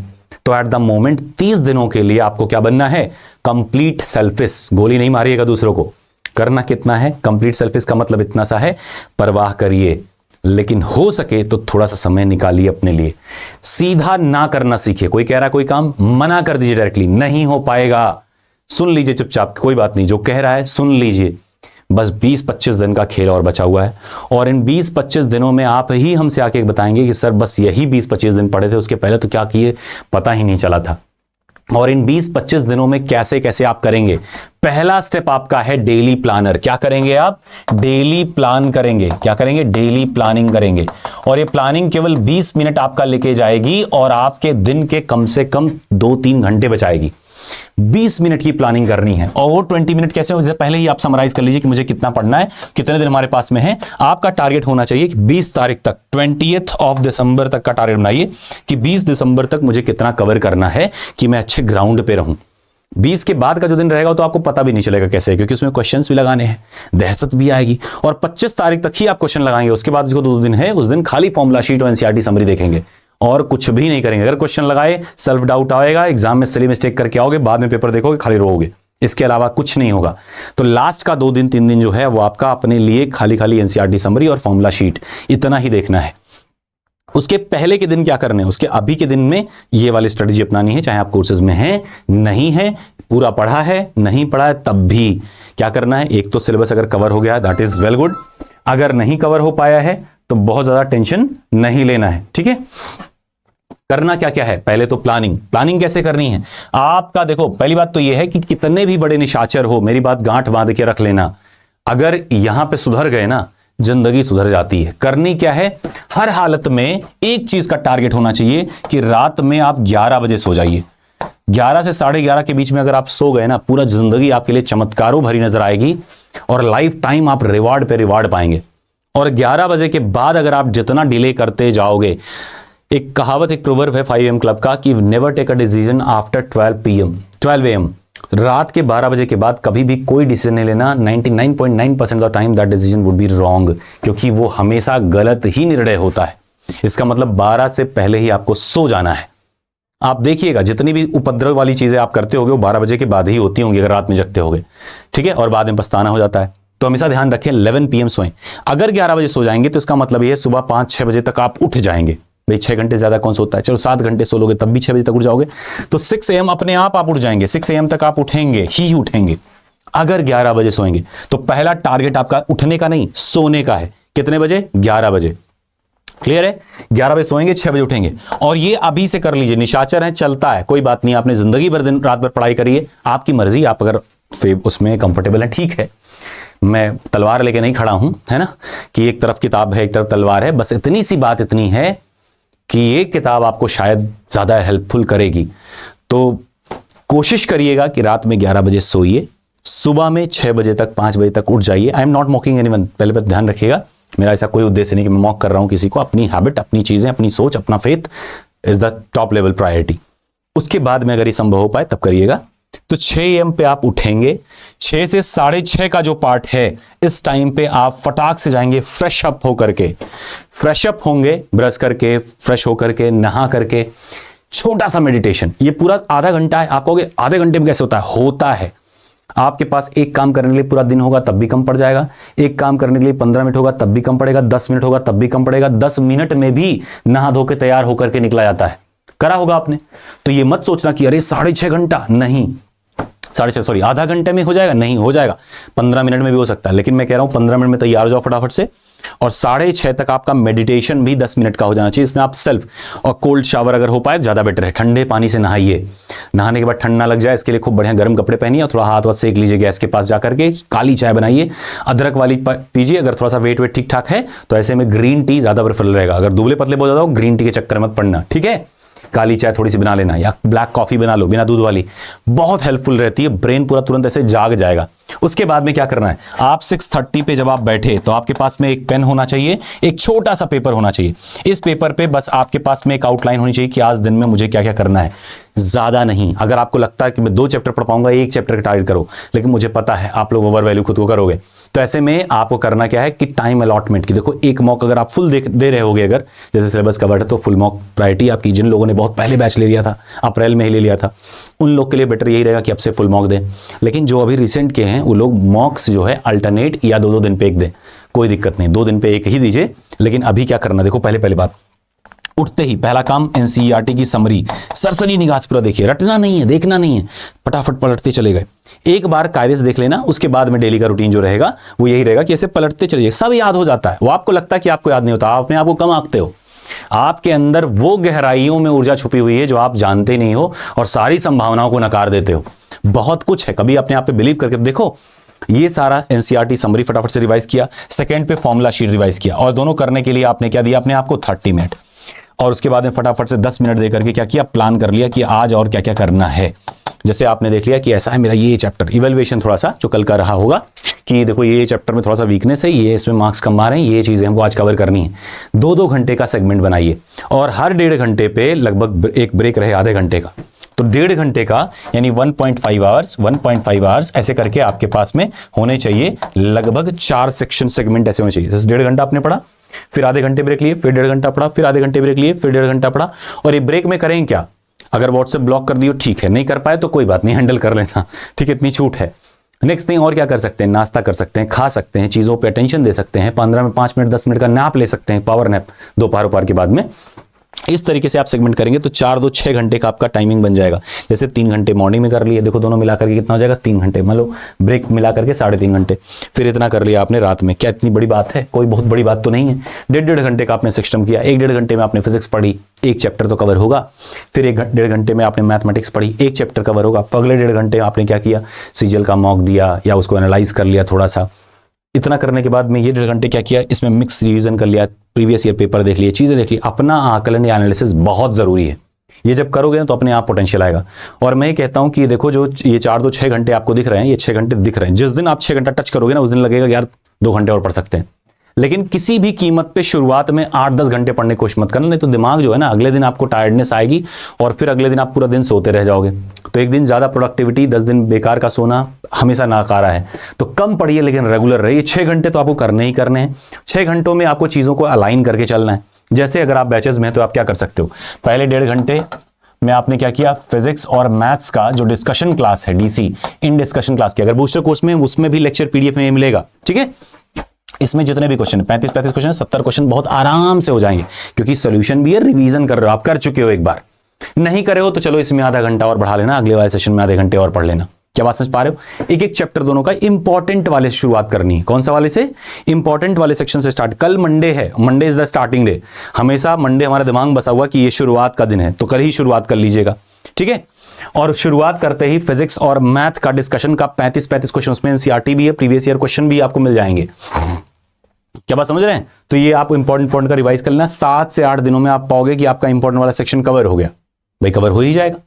तो एट द मोमेंट 30 दिनों के लिए आपको क्या बनना है? Complete selfish. गोली नहीं मारिएगा दूसरों को। करना कितना है? कंप्लीट सेल्फिश का मतलब इतना सा है, परवाह करिए, लेकिन हो सके तो थोड़ा सा समय निकालिए अपने लिए। सीधा ना करना सीखिए। कोई कह रहा है कोई काम, मना कर दीजिए डायरेक्टली, नहीं हो पाएगा, सुन लीजिए चुपचाप, कोई बात नहीं, जो कह रहा है सुन लीजिए। बस 20-25 दिन का खेल और बचा हुआ है, और इन 20-25 दिनों में आप ही हमसे आके बताएंगे कि सर बस यही 20-25 दिन पड़े थे, उसके पहले तो क्या किए पता ही नहीं चला था। और इन 20-25 दिनों में कैसे कैसे आप करेंगे? पहला स्टेप आपका है डेली प्लानर। क्या करेंगे आप? डेली प्लान करेंगे। क्या करेंगे? डेली प्लानिंग करेंगे। और ये प्लानिंग केवल 20 मिनट आपका लेके जाएगी और आपके दिन के कम से कम 2-3 घंटे बचाएगी। 20 मिनट की प्लानिंग करनी है। और वो 20 मिनट कैसे हो? जैसे पहले ही आप समराइज कर लीजिए कि मुझे कितना पढ़ना है, कितने दिन हमारे पास में है। आपका टारगेट होना चाहिए कि 20 तारीख तक, 20th ऑफ दिसंबर तक का टारगेट बनाइए कि 20 दिसंबर तक मुझे कितना कवर करना है कि मैं अच्छे ग्राउंड पे रहूं। 20 के बाद का जो दिन रहेगा तो आपको पता भी नहीं चलेगा कैसे, क्योंकि उसमें क्वेश्चंस भी लगाने हैं, दहशत भी आएगी। और 25 तारीख तक ही आप क्वेश्चन लगाएंगे। उसके बाद जो 2 दिन है उस दिन खाली फॉर्मूला शीट और एनसीईआरटी समरी देखेंगे और कुछ भी नहीं करेंगे। अगर क्वेश्चन लगाए, सेल्फ डाउट आएगा, एग्जाम में सिली मिस्टेक करके आओगे, बाद में पेपर देखोगे, खाली रोओगे। इसके अलावा कुछ नहीं होगा। तो लास्ट का 2 दिन 3 दिन जो है वो आपका अपने लिए खाली खाली एनसीईआरटी समरी और फॉर्मूला शीट, इतना ही देखना है। उसके पहले के दिन क्या करने हैं? उसके अभी के दिन में ये वाली स्ट्रेटजी अपनानी है, चाहे आप कोर्सेज में हैं, नहीं है, पूरा पढ़ा है, नहीं पढ़ा है, तब भी क्या करना है? एक तो सिलेबस अगर कवर हो गया दैट इज वेल गुड। अगर नहीं कवर हो पाया है तो बहुत ज्यादा टेंशन नहीं लेना है, ठीक है। करना क्या क्या है? पहले तो प्लानिंग कैसे करनी है आपका? देखो, पहली बात तो यह है कि कितने भी बड़े निशाचर हो, मेरी बात गांठ बांध के रख लेना, अगर यहां पे सुधर गए ना, जिंदगी सुधर जाती है। करनी क्या है? हर हालत में एक चीज का टारगेट होना चाहिए कि रात में आप 11 बजे सो जाइए। 11 से 11:30 के बीच में अगर आप सो गए ना, पूरा जिंदगी आपके लिए चमत्कारों भरी नजर आएगी और लाइफ टाइम आप रिवार्ड पे रिवार्ड पाएंगे। और 11 बजे के बाद अगर आप जितना डिले करते जाओगे, एक कहावत, एक प्रोवर्ब है 5am क्लब का कि never take a decision after 12 AM। रात के 12 बजे के बाद कभी भी कोई डिसीजन नहीं लेना। 99.9% of the time that decision would be wrong, क्योंकि वो हमेशा गलत ही निर्णय होता है। इसका मतलब 12 से पहले ही आपको सो जाना है। आप देखिएगा जितनी भी उपद्रव वाली चीजें आप करते होगे वो 12 बजे के बाद ही होती होंगी अगर रात में जगते होगे, ठीक है, और बाद में पछताना हो जाता है। तो हमेशा ध्यान रखें 11 PM सोएं। अगर 11 बजे सो जाएंगे तो इसका मतलब ये है सुबह 5-6 बजे तक आप उठ जाएंगे। भाई 6 घंटे ज्यादा कौन सोता है? चलो 7 घंटे सो लोगे तब भी 6 बजे तक उठ जाओगे, तो 6 AM अपने आप उठ जाएंगे। 6 AM तक आप उठेंगे ही उठेंगे अगर 11 बजे सोएंगे। तो पहला टारगेट आपका उठने का नहीं, सोने का है। कितने बजे? 11 बजे। क्लियर है? 11 बजे सोएंगे, 6 बजे उठेंगे। और ये अभी से कर लीजिए। निशाचर है, चलता है, कोई बात नहीं, आपने जिंदगी भर दिन रात भर पढ़ाई करिए, आपकी मर्जी, आप अगर उसमें कंफर्टेबल है ठीक है। मैं तलवार लेके नहीं खड़ा हूं, है ना, कि एक तरफ किताब है एक तरफ तलवार है। बस इतनी सी बात इतनी है कि एक किताब आपको शायद ज्यादा हेल्पफुल करेगी। तो कोशिश करिएगा कि रात में 11 बजे सोइए, सुबह में 6 बजे तक 5 बजे तक उठ जाइए। आई एम नॉट मॉकिंग एनीवन, पहले ध्यान रखिएगा, मेरा ऐसा कोई उद्देश्य नहीं कि मैं मॉक कर रहा हूं किसी को। अपनी हैबिट, अपनी चीजें, अपनी सोच, अपना faith is the top level priority. उसके बाद में अगर ये संभव हो पाए तब करिएगा। तो 6 AM पे आप उठेंगे। 6 से 6:30 का जो पार्ट है, इस टाइम पे आप फटाक से जाएंगे फ्रेश अप होकर के। फ्रेश अप होंगे, ब्रश करके, फ्रेश होकर के, नहा करके, छोटा सा मेडिटेशन। ये पूरा आधा घंटा है। आप कहोगे आधे घंटे में कैसे होता है? होता है। आपके पास एक काम करने के लिए पूरा दिन होगा तब भी कम पड़ जाएगा, एक काम करने के लिए 15 मिनट होगा तब भी कम पड़ेगा, 10 मिनट होगा तब भी कम पड़ेगा। 10 मिनट में भी नहा धो के तैयार होकर के निकला जाता है। करा होगा आपने। तो ये मत सोचना कि अरे 6.5 घंटा, नहीं, 6.5 सॉरी आधा घंटे में हो जाएगा, नहीं हो जाएगा, 15 मिनट में भी हो सकता है। लेकिन मैं कह रहा हूं 15 मिनट में तैयार हो जाओ फटाफट से। और 6:30 तक आपका मेडिटेशन भी 10 मिनट का हो जाना चाहिए। इसमें आप सेल्फ और कोल्ड शावर अगर हो पाए ज्यादा बेटर है। ठंडे पानी से नहाइए, नहाने के बाद ठंड ना लग जाए इसके लिए खूब बढ़िया गर्म कपड़े पहनिए और थोड़ा हाथ वाथ सेक लीजिए गैस के पास जाकर के। काली चाय बनाइए, अदरक वाली पीजिए। अगर थोड़ा सा वेट ठीक ठाक है तो ऐसे में ग्रीन टी ज्यादा प्रेफरेबल रहेगा। अगर दुबले पतले बहुत ज्यादा हो, ग्रीन टी के चक्कर मत पड़ना, ठीक है। काली चाय थोड़ी सी बना लेना या ब्लैक कॉफी बना लो बिना दूध वाली, बहुत हेल्पफुल रहती है। ब्रेन पूरा तुरंत ऐसे जाग जाएगा। उसके बाद में क्या करना है? आप 6:30 पे जब आप बैठे तो आपके पास में एक पेन होना चाहिए, एक छोटा सा पेपर होना चाहिए। इस पेपर पे बस आपके पास में एक आउटलाइन होनी चाहिए कि आज दिन में मुझे क्या क्या करना है, ज्यादा नहीं। अगर आपको लगता है कि मैं 2 चैप्टर पढ़ पाऊंगा, 1 चैप्टर का टारगेट करो, लेकिन मुझे पता है आप लोग ओवर वैल्यू खुद को करोगे। तो ऐसे में आपको करना क्या है कि टाइम अलॉटमेंट की, देखो एक मॉक अगर आप फुल दे रहे होगे, अगर जैसे सिलेबस कवर्ड है तो फुल मॉक प्रायोरिटी आपकी। जिन लोगों ने बहुत पहले बैच ले लिया था, अप्रैल में ही ले लिया था, उन लोग के लिए बेटर यही रहेगा कि अब से फुल मॉक दें। लेकिन जो अभी रिसेंट के हैं वो लोग मॉक्स जो है अल्टरनेट या 2-2 दिन पे एक दें, कोई दिक्कत नहीं, 2 दिन पे एक ही दीजिए। लेकिन अभी क्या करना, देखो पहले बात, उठते ही पहला काम एनसीईआरटी की समरी सरसरी निगाह से पूरा देखिए, रटना नहीं है, देखना नहीं है, फटाफट पलटते चले गए। एक बार कायदे से देख लेना, उसके बाद में डेली का रूटीन जो रहेगा वो यही रहेगा कि ऐसे पलटते चले जाइए, सब याद हो जाता है। वो आपको लगता है कि आपको याद नहीं होता, आप अपने आप को कम आंकते हो। आपके अंदर वो गहराइयों में ऊर्जा छुपी हुई है जो आप जानते नहीं हो और सारी संभावनाओं को नकार देते हो। बहुत कुछ है, कभी अपने आप पे बिलीव करके देखो। ये सारा एनसीईआरटी समरी फटाफट से रिवाइज किया, सेकंड पे फॉर्मूला शीट रिवाइज किया, और दोनों करने के लिए आपने क्या दिया अपने आप को 30 मिनट, और उसके बाद में फटाफट से 10 मिनट देकर के क्या किया, प्लान कर लिया कि आज और क्या क्या करना है। जैसे आपने देख लिया कि ऐसा है मेरा ये चैप्टर, इवैल्यूएशन थोड़ा सा जो कल का रहा होगा कि देखो ये चैप्टर में थोड़ा सा वीकनेस है, ये इसमें मार्क्स कम आ रहे हैं, ये चीजें हमको आज कवर करनी है। 2-2 घंटे का सेगमेंट बनाइए और हर 1.5 घंटे पे लगभग एक ब्रेक रहे आधे घंटे का, तो 1.5 घंटे का यानी 1.5 आवर्स ऐसे करके आपके पास में होने चाहिए। लगभग 4 सेक्शन सेगमेंट ऐसे होने चाहिए। जैसे 1.5 घंटा आपने पढ़ा, फिर आधे घंटे ब्रेक लिए, फिर 1.5 घंटा पढ़ा, फिर आधे घंटे ब्रेक लिए, फिर 1.5 घंटा पढ़ा। और ये ब्रेक में करें क्या, अगर व्हाट्सएप ब्लॉक कर दियो ठीक है, नहीं कर पाए तो कोई बात नहीं, हैंडल कर लेना, ठीक है, इतनी छूट है। नेक्स्ट थिंग और क्या कर सकते हैं, नाश्ता कर सकते हैं, खा सकते हैं, चीज़ों पे अटेंशन दे सकते हैं, 15 में 5 मिनट 10 मिनट का नैप ले सकते हैं, पावर नैप दोपहर के बाद में। इस तरीके से आप सेगमेंट करेंगे तो 4-2 6 घंटे का आपका टाइमिंग बन जाएगा। जैसे 3 घंटे मॉर्निंग में कर लिए, देखो दोनों मिला करके कितना हो जाएगा, 3 घंटे, मान लो ब्रेक मिला करके 3.5 घंटे, फिर इतना कर लिया आपने रात में। क्या इतनी बड़ी बात है, कोई बहुत बड़ी बात तो नहीं है। 1.5 घंटे का आपने सिस्टम किया, 1.5 घंटे में आपने फिजिक्स पढ़ी, एक चैप्टर तो कवर होगा। फिर 1.5 घंटे में आपने मैथमेटिक्स पढ़ी, एक चैप्टर कवर होगा। अगले 1.5 घंटे आपने क्या किया, सीजीएल का मॉक दिया या उसको एनालाइज कर लिया थोड़ा सा। इतना करने के बाद में ये 1.5 घंटे क्या किया, इसमें मिक्स रिवीजन कर लिया, प्रीवियस ईयर पेपर देख लिए, चीजें देख ली। अपना आकलन या एनालिसिस बहुत जरूरी है, ये जब करोगे ना तो अपने आप पोटेंशियल आएगा। और मैं कहता हूं कि देखो जो ये 4-2 6 घंटे आपको दिख रहे हैं, ये 6 घंटे दिख रहे हैं, जिस दिन आप 6 घंटा टच करोगे ना उस दिन लगेगा यार 2 घंटे और पढ़ सकते हैं। लेकिन किसी भी कीमत पे शुरुआत में 8-10 घंटे पढ़ने की कोशिश मत करना, नहीं तो दिमाग जो है ना अगले दिन आपको टायर्डनेस आएगी और फिर अगले दिन आप पूरा दिन सोते रह जाओगे। तो एक दिन ज्यादा प्रोडक्टिविटी, 10 दिन बेकार का सोना हमेशा नाकारा है। तो कम पढ़िए लेकिन रेगुलर रहिए। 6 घंटे तो आपको करने ही करने हैं। 6 घंटों में आपको चीजों को अलाइन करके चलना है। जैसे अगर आप बैचेस में हैं तो आप क्या कर सकते हो, पहले 1.5 घंटे में आपने क्या किया, फिजिक्स और मैथ्स का जो डिस्कशन क्लास है डीसी, इन डिस्कशन क्लास की, अगर बूस्टर कोर्स में उसमें भी लेक्चर पीडीएफ में मिलेगा, ठीक है। इसमें जितने भी क्वेश्चन 35 क्वेश्चन 70 क्वेश्चन बहुत आराम से हो जाएंगे, क्योंकि सोल्यूशन भी है, रिवीजन कर रहे हो आप, कर चुके हो एक बार। नहीं करे हो तो चलो इसमें आधा घंटा और बढ़ा लेना, अगले वाले सेशन में आधे घंटे और पढ़ लेना। क्या बात समझ पा रहे हो। एक एक चैप्टर दोनों का इंपॉर्टेंट वाले से शुरुआत करनी है। कौन सा वाले से, इंपॉर्टेंट वाले सेक्शन से स्टार्ट। कल मंडे है, Monday is the starting day. हमेशा मंडे हमारे दिमाग में बसा हुआ कि ये शुरुआत का दिन है, तो कल ही शुरुआत कर लीजिएगा, ठीक है। और शुरुआत करते ही फिजिक्स और मैथ का डिस्कशन का 35 क्वेश्चन, उसमें एनसीईआरटी भी है, प्रीवियस ईयर क्वेश्चन भी आपको मिल जाएंगे। क्या बात समझ रहे हैं। तो ये आप इंपॉर्टेंट का रिवाइज कर लेना। 7 से 8 दिनों में आप पाओगे कि आपका इंपॉर्टेंट वाला सेक्शन कवर हो गया। भाई कवर हो ही जाएगा।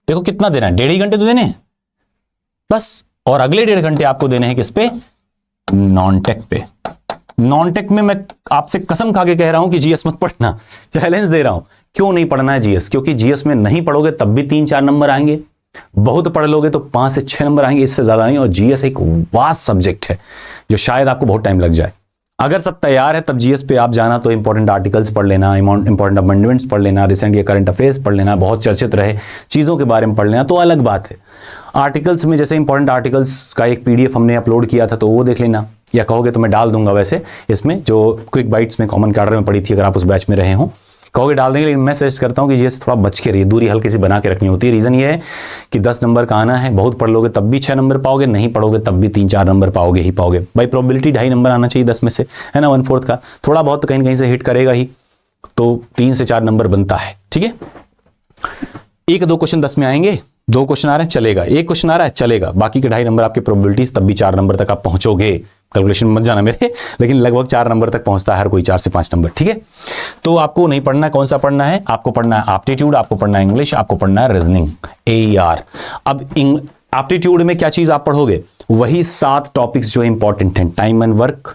देखो कितना देना है, 1.5 घंटे तो देने हैं बस, और अगले 1.5 घंटे आपको देने हैं किस पे, नॉन टेक पे। नॉन टेक में मैं आपसे कसम खा के कह रहा हूं कि जीएस मत पढ़ना, चैलेंज दे रहा हूं। क्यों नहीं पढ़ना है जीएस, क्योंकि जीएस में नहीं पढ़ोगे तब भी 3-4 नंबर आएंगे, बहुत पढ़ लोगे तो 5 से 6 नंबर आएंगे, इससे ज्यादा नहीं। और जीएस एक वास्ट सब्जेक्ट है जो शायद आपको बहुत टाइम लग जाए। अगर सब तैयार है तब जीएस पे आप जाना, तो इंपॉर्टेंट आर्टिकल्स पढ़ लेना, इंपॉर्टेंट अमेंडमेंट्स पढ़ लेना, रिसेंट ये करंट अफेयर्स पढ़ लेना, बहुत चर्चित रहे चीज़ों के बारे में पढ़ लेना, तो अलग बात है। आर्टिकल्स में जैसे इंपॉर्टेंट आर्टिकल्स का एक पीडीएफ हमने अपलोड किया था, तो वो देख लेना, या कहोगे तो मैं डाल दूंगा वैसे इसमें, जो क्विक बाइट्स में कॉमन कार्डर में पड़ी थी, अगर आप उस बैच में रहे हो कहोगे डाल देंगे। लेकिन मैं सजेस्ट करता हूं कि ये थोड़ा बच के रहिए, दूरी हल्की सी बना के रखनी होती है। रीजन ये है कि 10 नंबर का आना है, बहुत पढ़ लोगे तब भी 6 नंबर पाओगे, नहीं पढ़ोगे तब भी 3-4 नंबर पाओगे ही पाओगे। भाई प्रोबेबिलिटी 2.5 नंबर आना चाहिए 10 में से, है ना, 1/4 का, थोड़ा बहुत कहीं कहीं से हिट करेगा ही, तो 3 से 4 नंबर बनता है, ठीक है। 1-2 क्वेश्चन 10 में आएंगे, 2 क्वेश्चन आ रहे हैं चलेगा, 1 क्वेश्चन आ रहा है चलेगा, बाकी के 2.5 नंबर आपके प्रोबेबिलिटीज, तब भी 4 नंबर तक आप पहुंचोगे। कैलकुलेशन मत जाना मेरे, लेकिन लगभग 4 नंबर तक पहुंचता है हर कोई, 4 से 5 नंबर, ठीक है। तो आपको नहीं पढ़ना है, कौन सा पढ़ना है, आपको पढ़ना है एप्टीट्यूड, आपको पढ़ना है इंग्लिश, आपको पढ़ना है रीजनिंग, AER। अब एप्टीट्यूड में क्या चीज आप पढ़ोगे, वही 7 टॉपिक्स जो इंपॉर्टेंट हैं, टाइम एंड वर्क,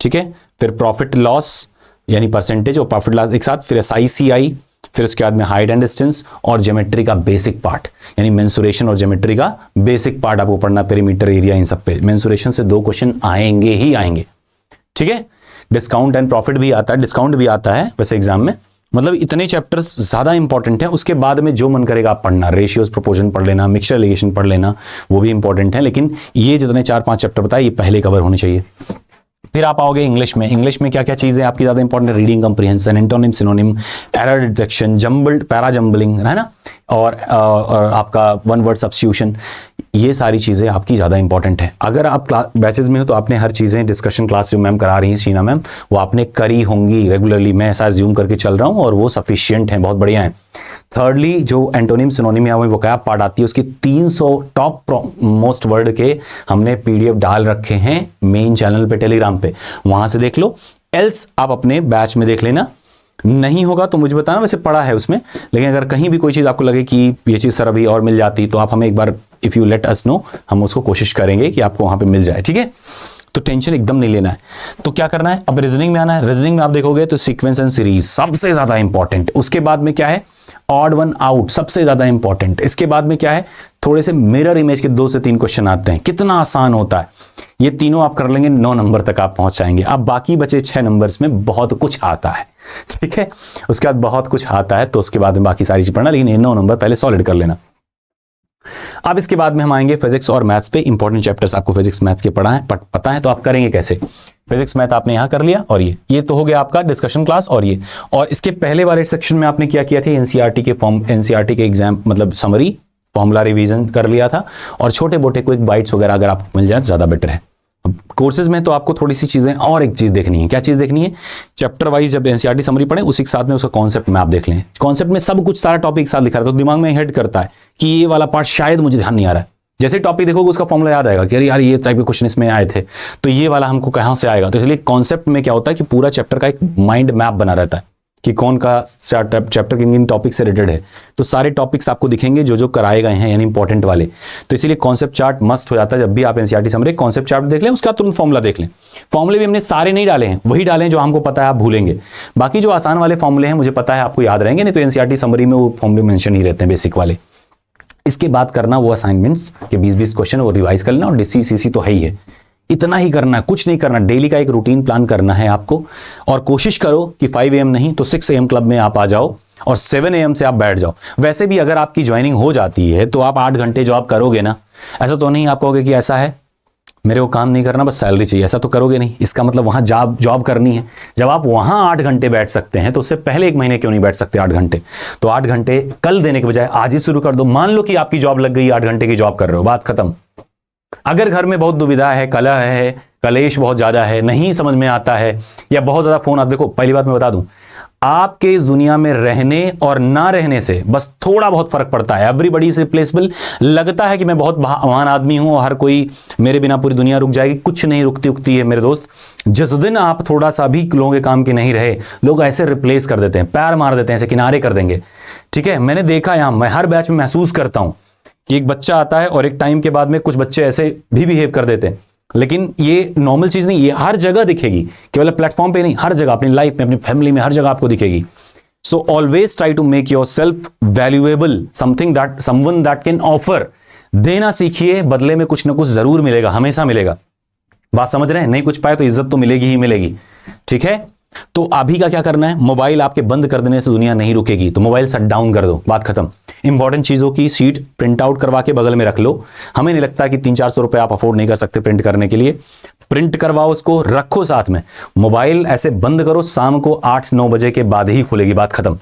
ठीक है, फिर प्रॉफिट लॉस यानी परसेंटेज और प्रॉफिट लॉस एक साथ, फिर SICI, फिर उसके बाद में हाइट एंड डिस्टेंस और ज्योमेट्री का बेसिक पार्ट, यानी मेंसुरेशन और ज्योमेट्री का बेसिक पार्ट आपको पढ़ना, पेरीमीटर, एरिया, इन सब पे मेंसुरेशन से 2 क्वेश्चन आएंगे ही आएंगे। ठीक है, डिस्काउंट एंड प्रॉफिट भी आता है, डिस्काउंट भी आता है वैसे एग्जाम में। मतलब इतने चैप्टर्स ज्यादा इंपॉर्टेंट हैं। उसके बाद में जो मन करेगा आप पढ़ना, रेशियोज, प्रोपोर्शन पढ़ लेना, मिक्सचर एलिगेशन पढ़ लेना, वो भी इंपॉर्टेंट है। लेकिन ये जितने 4-5 चैप्टर बताए ये पहले कवर होने चाहिए। फिर आप आओगे इंग्लिश में। इंग्लिश में क्या क्या चीजें आपकी ज्यादा इंपॉर्टेंट है? Reading comprehension, antonym, synonym, error detection, jumbled, para jumbling, है ना, और आपका वन वर्ड सब्स्टिट्यूशन, ये सारी चीजें आपकी ज्यादा इंपॉर्टेंट है। अगर आप बैचेस में हो तो आपने हर चीजें, डिस्कशन क्लास जो मैम करा रही हैं शीना मैम, वो आपने करी होंगी रेगुलरली। मैं ऐसा ज्यूम करके चल रहा हूँ और वो सफिशिएंट है, बहुत बढ़िया है। थर्डली, जो एंटोनिम, सिनोनिम या वोकैब पार्ट आती है उसकी 300 टॉप मोस्ट वर्ड के हमने पीडीएफ डाल रखे हैं मेन चैनल पे, टेलीग्राम पे, वहां से देख लो। एल्स आप अपने बैच में देख लेना, नहीं होगा तो मुझे बताना, वैसे पढ़ा है उसमें। लेकिन अगर कहीं भी कोई चीज़ आपको लगे कि ये चीज़ सर अभी और मिल जाती तो आप हमें एक बार, if you let us know, हम उसको कोशिश करेंगे कि आपको वहाँ पे मिल जाए। ठीक है, तो टेंशन एकदम नहीं लेना है। तो क्या करना है, अब रीजनिंग में आना है। रीजनिंग में आप देखोगे तो सीक्वेंस एंड सीरीज सबसे ज़्यादा इंपॉर्टेंट। उसके बाद में क्या है, ऑड वन आउट सबसे ज़्यादा इंपॉर्टेंट। इसके बाद में क्या है, थोड़े से मिरर इमेज के 2 से 3 क्वेश्चन आते हैं, कितना आसान होता है। ये तीनों आप कर लेंगे, 9 नंबर तक आप पहुंच जाएंगे। अब बाकी बचे 6 नंबर्स में बहुत कुछ आता है। ठीक है, उसके बाद बहुत कुछ आता है तो उसके बाद में बाकी सारी चीज पढ़ना, लेकिन ये 9 नंबर पहले सॉलिड कर लेना। अब इसके बाद में हम आएंगे फिजिक्स और मैथ्स पे। इंपॉर्टेंट चैप्टर्स आपको फिजिक्स मैथ्स के पढ़ा है, पता है, तो आप करेंगे कैसे। फिजिक्स मैथ आपने यहां कर लिया, और ये तो हो गया आपका डिस्कशन क्लास। और इसके पहले वाले सेक्शन में आपने क्या किया था, एनसीईआरटी के एग्जाम मतलब समरी, फॉर्मूला रिवीजन कर लिया था, और छोटे मोटे क्विक बाइट्स वगैरह अगर आपको मिल जाए तो ज्यादा बेटर है। कोर्सेज में तो आपको थोड़ी सी चीजें और एक चीज देखनी है। क्या चीज देखनी है, चैप्टर वाइज जब एनसीईआरटी समरी पढ़े उसी के साथ में उसका कॉन्सेप्ट मैप देख लें। कॉन्सेप्ट में सब कुछ सारा टॉपिक साथ लिखा रहता है, तो दिमाग में हेड करता है कि ये वाला पार्ट शायद मुझे ध्यान नहीं आ रहा है। जैसे टॉपिक देखोगे उसका फॉर्मूला याद आएगा कि अरे यार ये टाइप के क्वेश्चन इसमें आए थे, तो ये वाला हमको कहां से आएगा। तो इसलिए कॉन्सेप्ट में क्या होता है कि पूरा चैप्टर का एक माइंड मैप बना रहता है कि कौन का चैप्टर किन टॉपिक से रिलेटेड है। तो सारे टॉपिक्स आपको दिखेंगे जो जो कराए गए हैं, यानी इंपॉर्टेंट वाले। तो इसीलिए कॉन्सेप्ट चार्ट मस्ट हो जाता है जब भी आप एनसीईआरटी समरी कॉन्सेप्ट चार्ट देख लें, उसका तुरंत फॉर्मूला देख लें। फॉर्मूले भी हमने सारे नहीं डाले हैं, वही डाले हैं जो हमको पता है आप भूलेंगे। बाकी जो आसान वाले फॉर्मूले हैं मुझे पता है आपको याद रहेंगे, नहीं तो एनसीईआरटी समरी में वो फॉर्मूले मेंशन ही रहते हैं बेसिक वाले। इसके बाद करना वो असाइनमेंट्स के 20-20 क्वेश्चन वो रिवाइज कर लेना, और डीसीसीसी तो है ही है। इतना ही करना है, कुछ नहीं करना। डेली का एक रूटीन प्लान करना है आपको, और कोशिश करो कि 5 AM नहीं तो 6 AM क्लब में आप आ जाओ और 7 AM से आप बैठ जाओ। वैसे भी अगर आपकी ज्वाइनिंग हो जाती है तो आप 8 घंटे जॉब करोगे ना। ऐसा तो नहीं आप कहोगे कि ऐसा है मेरे को काम नहीं करना बस सैलरी चाहिए, ऐसा तो करोगे नहीं। इसका मतलब वहां जॉब करनी है। जब आप वहां 8 घंटे बैठ सकते हैं तो उससे पहले 1 महीने क्यों नहीं बैठ सकते 8 घंटे। तो 8 घंटे कल देने के बजाय आज ही शुरू कर दो। मान लो कि आपकी जॉब लग गई, 8 घंटे की जॉब कर रहे हो, बात खत्म। अगर घर में बहुत दुविधा है, कलह है, कलेश बहुत ज्यादा है, नहीं समझ में आता है, या बहुत ज्यादा फोन आता, देखो पहली बात मैं बता दूं, आपके इस दुनिया में रहने और ना रहने से बस थोड़ा बहुत फर्क पड़ता है। Everybody is replaceable. लगता है कि मैं बहुत महान आदमी हूं और हर कोई मेरे बिना पूरी दुनिया रुक जाएगी, कुछ नहीं रुकती है मेरे दोस्त। जिस दिन आप थोड़ा सा भी लोगों के काम के नहीं रहे, लोग ऐसे रिप्लेस कर देते हैं, पैर मार देते हैं, ऐसे किनारे कर देंगे। ठीक है, मैंने देखा यहां, मैं हर बैच में महसूस करता हूं कि एक बच्चा आता है और एक टाइम के बाद में कुछ बच्चे ऐसे भी बिहेव कर देते हैं। लेकिन ये नॉर्मल चीज नहीं, ये हर जगह दिखेगी, केवल प्लेटफॉर्म पे नहीं, हर जगह, अपनी लाइफ में, अपनी फैमिली में, हर जगह आपको दिखेगी। So always try to make yourself valuable, someone that can offer. देना सीखिए, बदले में कुछ ना कुछ जरूर मिलेगा, हमेशा मिलेगा। बात समझ रहे हैं? नहीं कुछ पाए तो इज्जत तो मिलेगी ही मिलेगी। ठीक है, तो अभी का क्या करना है, मोबाइल आपके बंद कर देने से दुनिया नहीं रुकेगी, तो मोबाइल शट डाउन कर दो, बात खत्म। इंपॉर्टेंट चीजों की सीट प्रिंट आउट करवा के बगल में रख लो। हमें नहीं लगता कि 300-400 रुपए आप अफोर्ड नहीं कर सकते प्रिंट करने के लिए। प्रिंट करवाओ, उसको रखो साथ में। मोबाइल ऐसे बंद करो, शाम को 8-9 बजे के बाद ही खुलेगी, बात खत्म।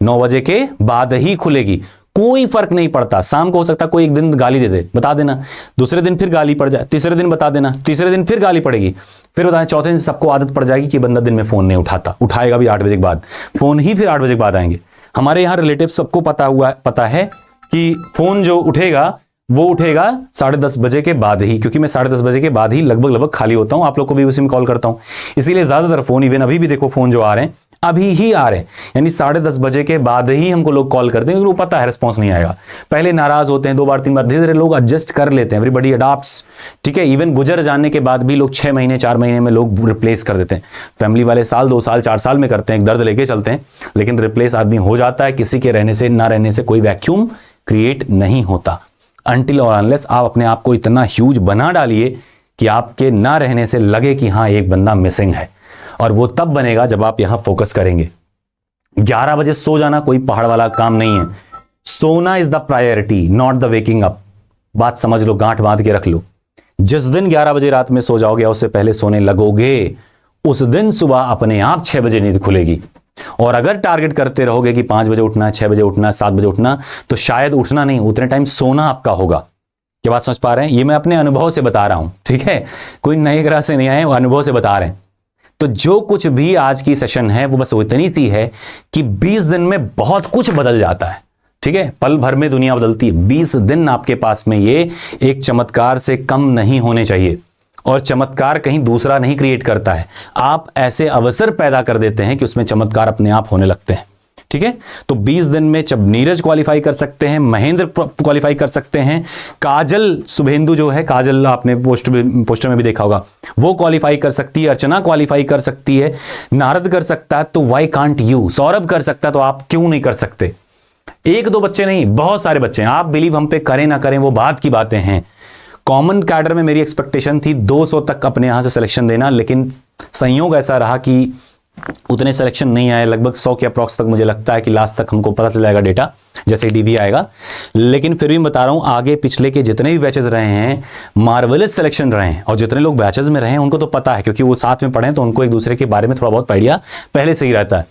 9 बजे के बाद ही खुलेगी, कोई फर्क नहीं पड़ता। शाम को हो सकता है कोई एक दिन गाली दे दे, बता देना, दूसरे दिन फिर गाली पड़ जाए, तीसरे दिन बता देना, तीसरे दिन फिर गाली पड़ेगी, फिर बताएं चौथे दिन सबको आदत पड़ जाएगी कि बंदा दिन में फोन नहीं उठाता, उठाएगा भी 8 बजे के बाद, फोन ही फिर 8 बजे के बाद आएंगे। हमारे यहाँ रिलेटिव सबको पता है कि फोन जो उठेगा वो उठेगा 10:30 बजे के बाद ही, क्योंकि मैं 10:30 बजे के बाद ही लगभग खाली होता हूं, आप लोग को भी उसी में कॉल करता हूं। इसीलिए ज्यादातर फोन, इवन अभी भी देखो फोन जो आ रहे हैं अभी ही आ रहे हैं, यानी 10:30 बजे के बाद ही हमको लोग कॉल करते हैं, क्योंकि पता है रिस्पॉन्स नहीं आएगा। पहले नाराज होते हैं, 2 बार 3 बार, धीरे धीरे लोग एडजस्ट कर लेते हैं, एवरीबडी अडॉप्ट्स, ठीक है। इवन गुजर जाने के बाद भी लोग 6 महीने 4 महीने में लोग रिप्लेस कर देते हैं। फैमिली वाले साल 2 साल 4 साल में करते हैं, एक दर्द लेके चलते हैं, लेकिन रिप्लेस आदमी हो जाता है। किसी के रहने से ना रहने से कोई वैक्यूम क्रिएट नहीं होता, अनटिल और अनलेस आप अपने आप को इतना ह्यूज बना डालिए कि आपके ना रहने से लगे कि हाँ एक बंदा मिसिंग है। और वो तब बनेगा जब आप यहां फोकस करेंगे। 11 बजे सो जाना कोई पहाड़ वाला काम नहीं है। सोना is the priority, not the waking up. बात समझ लो, गांठ बांध के रख लो। जिस दिन 11 बजे रात में सो जाओगे, उससे पहले सोने लगोगे, उस दिन सुबह अपने आप 6 बजे नींद खुलेगी। और अगर टारगेट करते रहोगे कि 5 बजे उठना, 6 बजे उठना, 7 बजे उठना, तो शायद उठना नहीं, उतने टाइम सोना आपका होगा। क्या बात समझ पा रहे हैं? ये मैं अपने अनुभव से बता रहा हूं, ठीक है, कोई नए ग्रह से नहीं आए, वो अनुभव से बता रहे हैं। तो जो कुछ भी आज की सेशन है वो बस इतनी सी है कि 20 दिन में बहुत कुछ बदल जाता है, ठीक है। पल भर में दुनिया बदलती है। 20 दिन आपके पास में ये एक चमत्कार से कम नहीं होने चाहिए। और चमत्कार कहीं दूसरा नहीं क्रिएट करता है, आप ऐसे अवसर पैदा कर देते हैं कि उसमें चमत्कार अपने आप होने लगते हैं, ठीक है। तो 20 दिन में जब नीरज क्वालिफाई कर सकते हैं, महेंद्र क्वालिफाई कर सकते हैं, काजल शुभेंदु जो है, काजल आपने पोस्टर में भी देखा होगा, वो क्वालिफाई कर सकती है, अर्चना क्वालिफाई कर सकती है, नारद कर सकता है, तो व्हाई कांट यू? सौरभ कर सकता है, तो आप क्यों नहीं कर सकते? 1-2 बच्चे नहीं, बहुत सारे बच्चे हैं। आप बिलीव हम पे करें ना करें वो बात की बातें हैं। कॉमन कैडर में मेरी एक्सपेक्टेशन थी 200 तक अपने यहां से सिलेक्शन देना, लेकिन संयोग ऐसा रहा कि उतने सिलेक्शन नहीं आए। लगभग 100 के अप्रॉक्स तक मुझे लगता है कि लास्ट तक हमको पता चल जाएगा डेटा, जैसे डीवी आएगा। लेकिन फिर भी बता रहा हूं, आगे पिछले के जितने भी बैचेस रहे हैं, मार्वेलस सिलेक्शन रहे हैं। और जितने लोग बैचेस में रहे हैं उनको तो पता है, क्योंकि वो साथ में पढ़े हैं, तो उनको एक दूसरे के बारे में थोड़ा बहुत आइडिया पहले से ही रहता है।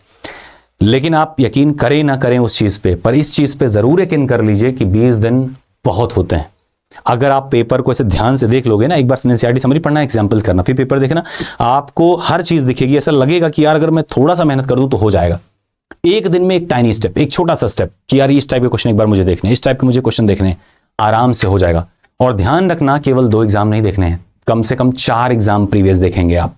लेकिन आप यकीन करें ना करें उस चीज पे, पर इस चीज पे जरूर यकीन कर लीजिए कि 20 दिन बहुत होते हैं। अगर आप पेपर को ऐसे ध्यान से देख लोगे ना, एक बार एनसीईआरटी समरी पढ़ना, एग्जाम्पल करना, फिर पेपर देखना, आपको हर चीज दिखेगी। ऐसा लगेगा कि यार अगर मैं थोड़ा सा मेहनत कर दूं तो हो जाएगा। एक दिन में एक टाइनी स्टेप, एक छोटा सा स्टेप कि यार इस टाइप के क्वेश्चन एक बार मुझे देखने, इस टाइप के मुझे क्वेश्चन देखने, आराम से हो जाएगा। और ध्यान रखना, केवल 2 एग्जाम नहीं देखने हैं, कम से कम 4 एग्जाम प्रीवियस देखेंगे आप।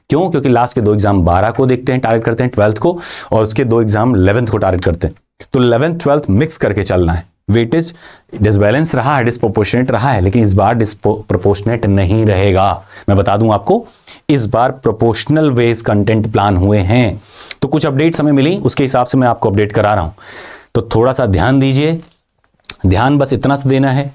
क्यों? क्योंकि लास्ट के 2 एग्जाम 12 को देखते हैं, टारगेट करते हैं 12th को, और उसके 2 एग्जाम 11th को टारगेट करते हैं। तो 11th 12th मिक्स करके चलना है। वेटेज डिसबैलेंस रहा है, डिस्प्रोपोर्शनेट रहा है, लेकिन इस बार डिस्प्रोपोर्शनेट नहीं रहेगा। मैं बता दूं आपको, इस बार प्रोपोर्शनल वेज कंटेंट प्लान हुए हैं। तो कुछ अपडेट्स हमें मिली, उसके हिसाब से मैं आपको अपडेट करा रहा हूं। तो थोड़ा सा ध्यान दीजिए। ध्यान बस इतना सा देना है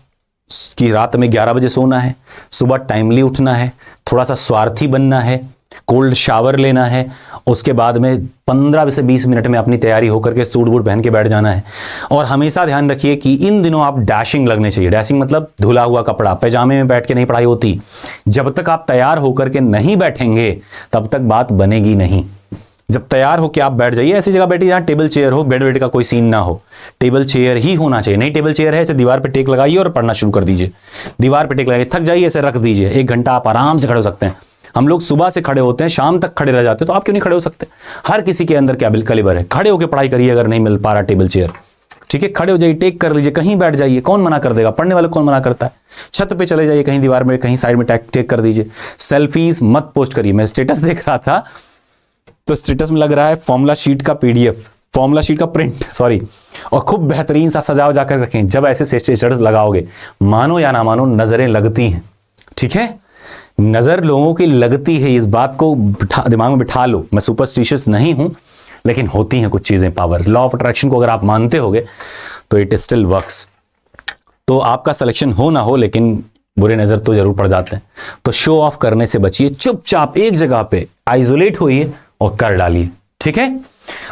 कि रात में 11 बजे सोना है, सुबह टाइमली उठना है, थोड़ा सा स्वार्थी बनना है, कोल्ड शावर लेना है, उसके बाद में 15 से 20 मिनट में अपनी तैयारी होकर के सूट बूट पहन के बैठ जाना है। और हमेशा ध्यान रखिए कि इन दिनों आप डैशिंग लगने चाहिए। डैशिंग मतलब धुला हुआ कपड़ा, पैजामे में बैठ के नहीं पढ़ाई होती। जब तक आप तैयार होकर के नहीं बैठेंगे तब तक बात बनेगी नहीं। जब तैयार होकर आप बैठ जाइए, ऐसी जगह बैठिए जहां टेबल चेयर हो, बेड वेड का कोई सीन ना हो, टेबल चेयर ही होना चाहिए। नहीं टेबल चेयर है, ऐसे दीवार पे टेक लगाइए और पढ़ना शुरू कर दीजिए। दीवार पे टेक लगाइए, थक जाइए, ऐसे रख दीजिए, 1 घंटा आप आराम से खड़े हो सकते हैं। हम लोग सुबह से खड़े होते हैं, शाम तक खड़े रह जाते हैं, तो आप क्यों नहीं खड़े हो सकते? हर किसी के अंदर क्या कैलिबर है, खड़े होकर पढ़ाई करिए। अगर नहीं मिल पा रहा टेबल चेयर, ठीक है, खड़े हो जाइए, टेक कर लीजिए, कहीं बैठ जाइए, कौन मना कर देगा? पढ़ने वाले कौन मना करता है? छत पे चले जाइए, कहीं दीवार में, कहीं साइड में टेक कर दीजिए। सेल्फीज मत पोस्ट करिए। मैं स्टेटस देख रहा था, तो स्टेटस में लग रहा है फॉर्मूला शीट का पीडीएफ, फॉर्मूला शीट का प्रिंट, सॉरी, और खूब बेहतरीन सा सजाव जाकर रखें। जब ऐसे स्टेटस लगाओगे, मानो या ना मानो, नजरें लगती हैं, ठीक है, नजर लोगों की लगती है। इस बात को दिमाग में बिठा लो। मैं सुपरस्टिशियस नहीं हूं, लेकिन होती हैं कुछ चीजें। पावर, लॉ ऑफ अट्रैक्शन को अगर आप मानते होगे तो इट स्टिल वर्क्स। तो आपका सिलेक्शन हो ना हो, लेकिन बुरे नजर तो जरूर पड़ जाते हैं। तो शो ऑफ करने से बचिए, चुपचाप एक जगह पे आइसोलेट होइए और कर डालिए, ठीक है।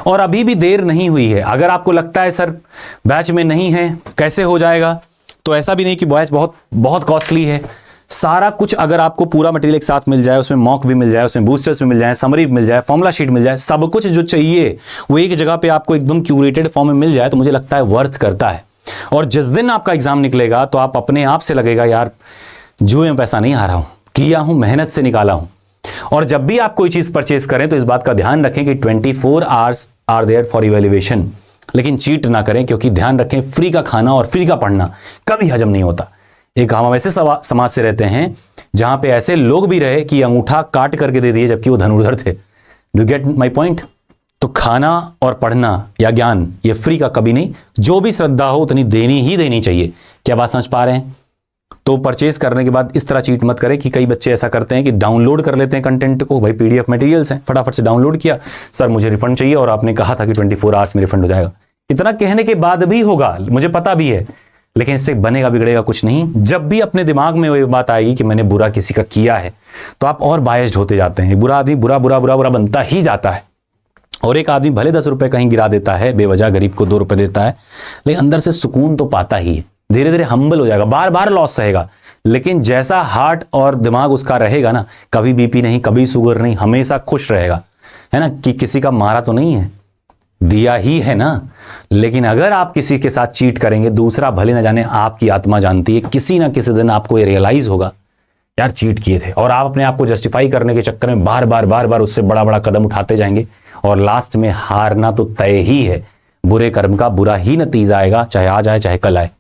और अभी भी देर नहीं हुई है। अगर आपको लगता है सर बैच में नहीं है, कैसे हो जाएगा, तो ऐसा भी नहीं कि बैच बहुत बहुत कॉस्टली है। सारा कुछ अगर आपको पूरा मटेरियल एक साथ मिल जाए, उसमें मॉक भी मिल जाए, उसमें बूस्टर्स भी मिल जाए, समरी भी मिल जाए, फॉर्मूला शीट मिल जाए, सब कुछ जो चाहिए वो एक जगह पे आपको एकदम क्यूरेटेड फॉर्म में मिल जाए, तो मुझे लगता है वर्थ करता है। और जिस दिन आपका एग्जाम निकलेगा तो आप अपने आप से लगेगा यार जुए में पैसा नहीं हारा हूं, किया हूं, मेहनत से निकाला हूं। और जब भी आप कोई चीज परचेज करें तो इस बात का ध्यान रखें कि 24 hours are there for evaluation, लेकिन चीट ना करें, क्योंकि ध्यान रखें फ्री का खाना और फ्री का पढ़ना कभी हजम नहीं होता। एक हम ऐसे समाज से रहते हैं जहां पे ऐसे लोग भी रहे कि अंगूठा काट करके दे दिए जबकि वो धनुर्धर थे। Do get my point? तो तो खाना और पढ़ना या ज्ञान ये फ्री का कभी नहीं, जो भी श्रद्धा हो उतनी देनी ही देनी चाहिए। क्या बात समझ पा रहे हैं? तो परचेज करने के बाद इस तरह चीट मत करें कि कई बच्चे ऐसा करते हैं कि डाउनलोड कर लेते हैं कंटेंट को, भाई पीडीएफ मटेरियल्स हैं, फटाफट से डाउनलोड किया, सर मुझे रिफंड चाहिए और आपने कहा था कि 24 आवर्स में रिफंड हो जाएगा। इतना कहने के बाद भी होगा, मुझे पता भी है, लेकिन इससे बनेगा बिगड़ेगा कुछ नहीं। जब भी अपने दिमाग में वो बात आएगी कि मैंने बुरा किसी का किया है, तो आप और बायस्ड होते जाते हैं। बुरा आदमी बुरा बुरा बुरा बुरा बनता ही जाता है। और एक आदमी भले 10 रुपए कहीं गिरा देता है बेवजह, गरीब को 2 रुपए देता है, लेकिन अंदर से सुकून तो पाता ही है। धीरे धीरे हम्बल हो जाएगा, बार बार लॉस सहेगा, लेकिन जैसा हार्ट और दिमाग उसका रहेगा ना, कभी बीपी नहीं, कभी शुगर नहीं, हमेशा खुश रहेगा, है ना, कि किसी का मारा तो नहीं है, दिया ही है ना। लेकिन अगर आप किसी के साथ चीट करेंगे, दूसरा भले न जाने, आपकी आत्मा जानती है किसी ना किसी दिन आपको ये रियलाइज होगा यार चीट किए थे, और आप अपने आप को जस्टिफाई करने के चक्कर में बार बार उससे बड़ा बड़ा कदम उठाते जाएंगे, और लास्ट में हारना तो तय ही है। बुरे कर्म का बुरा ही नतीजा आएगा, चाहे आज आए चाहे कल आए।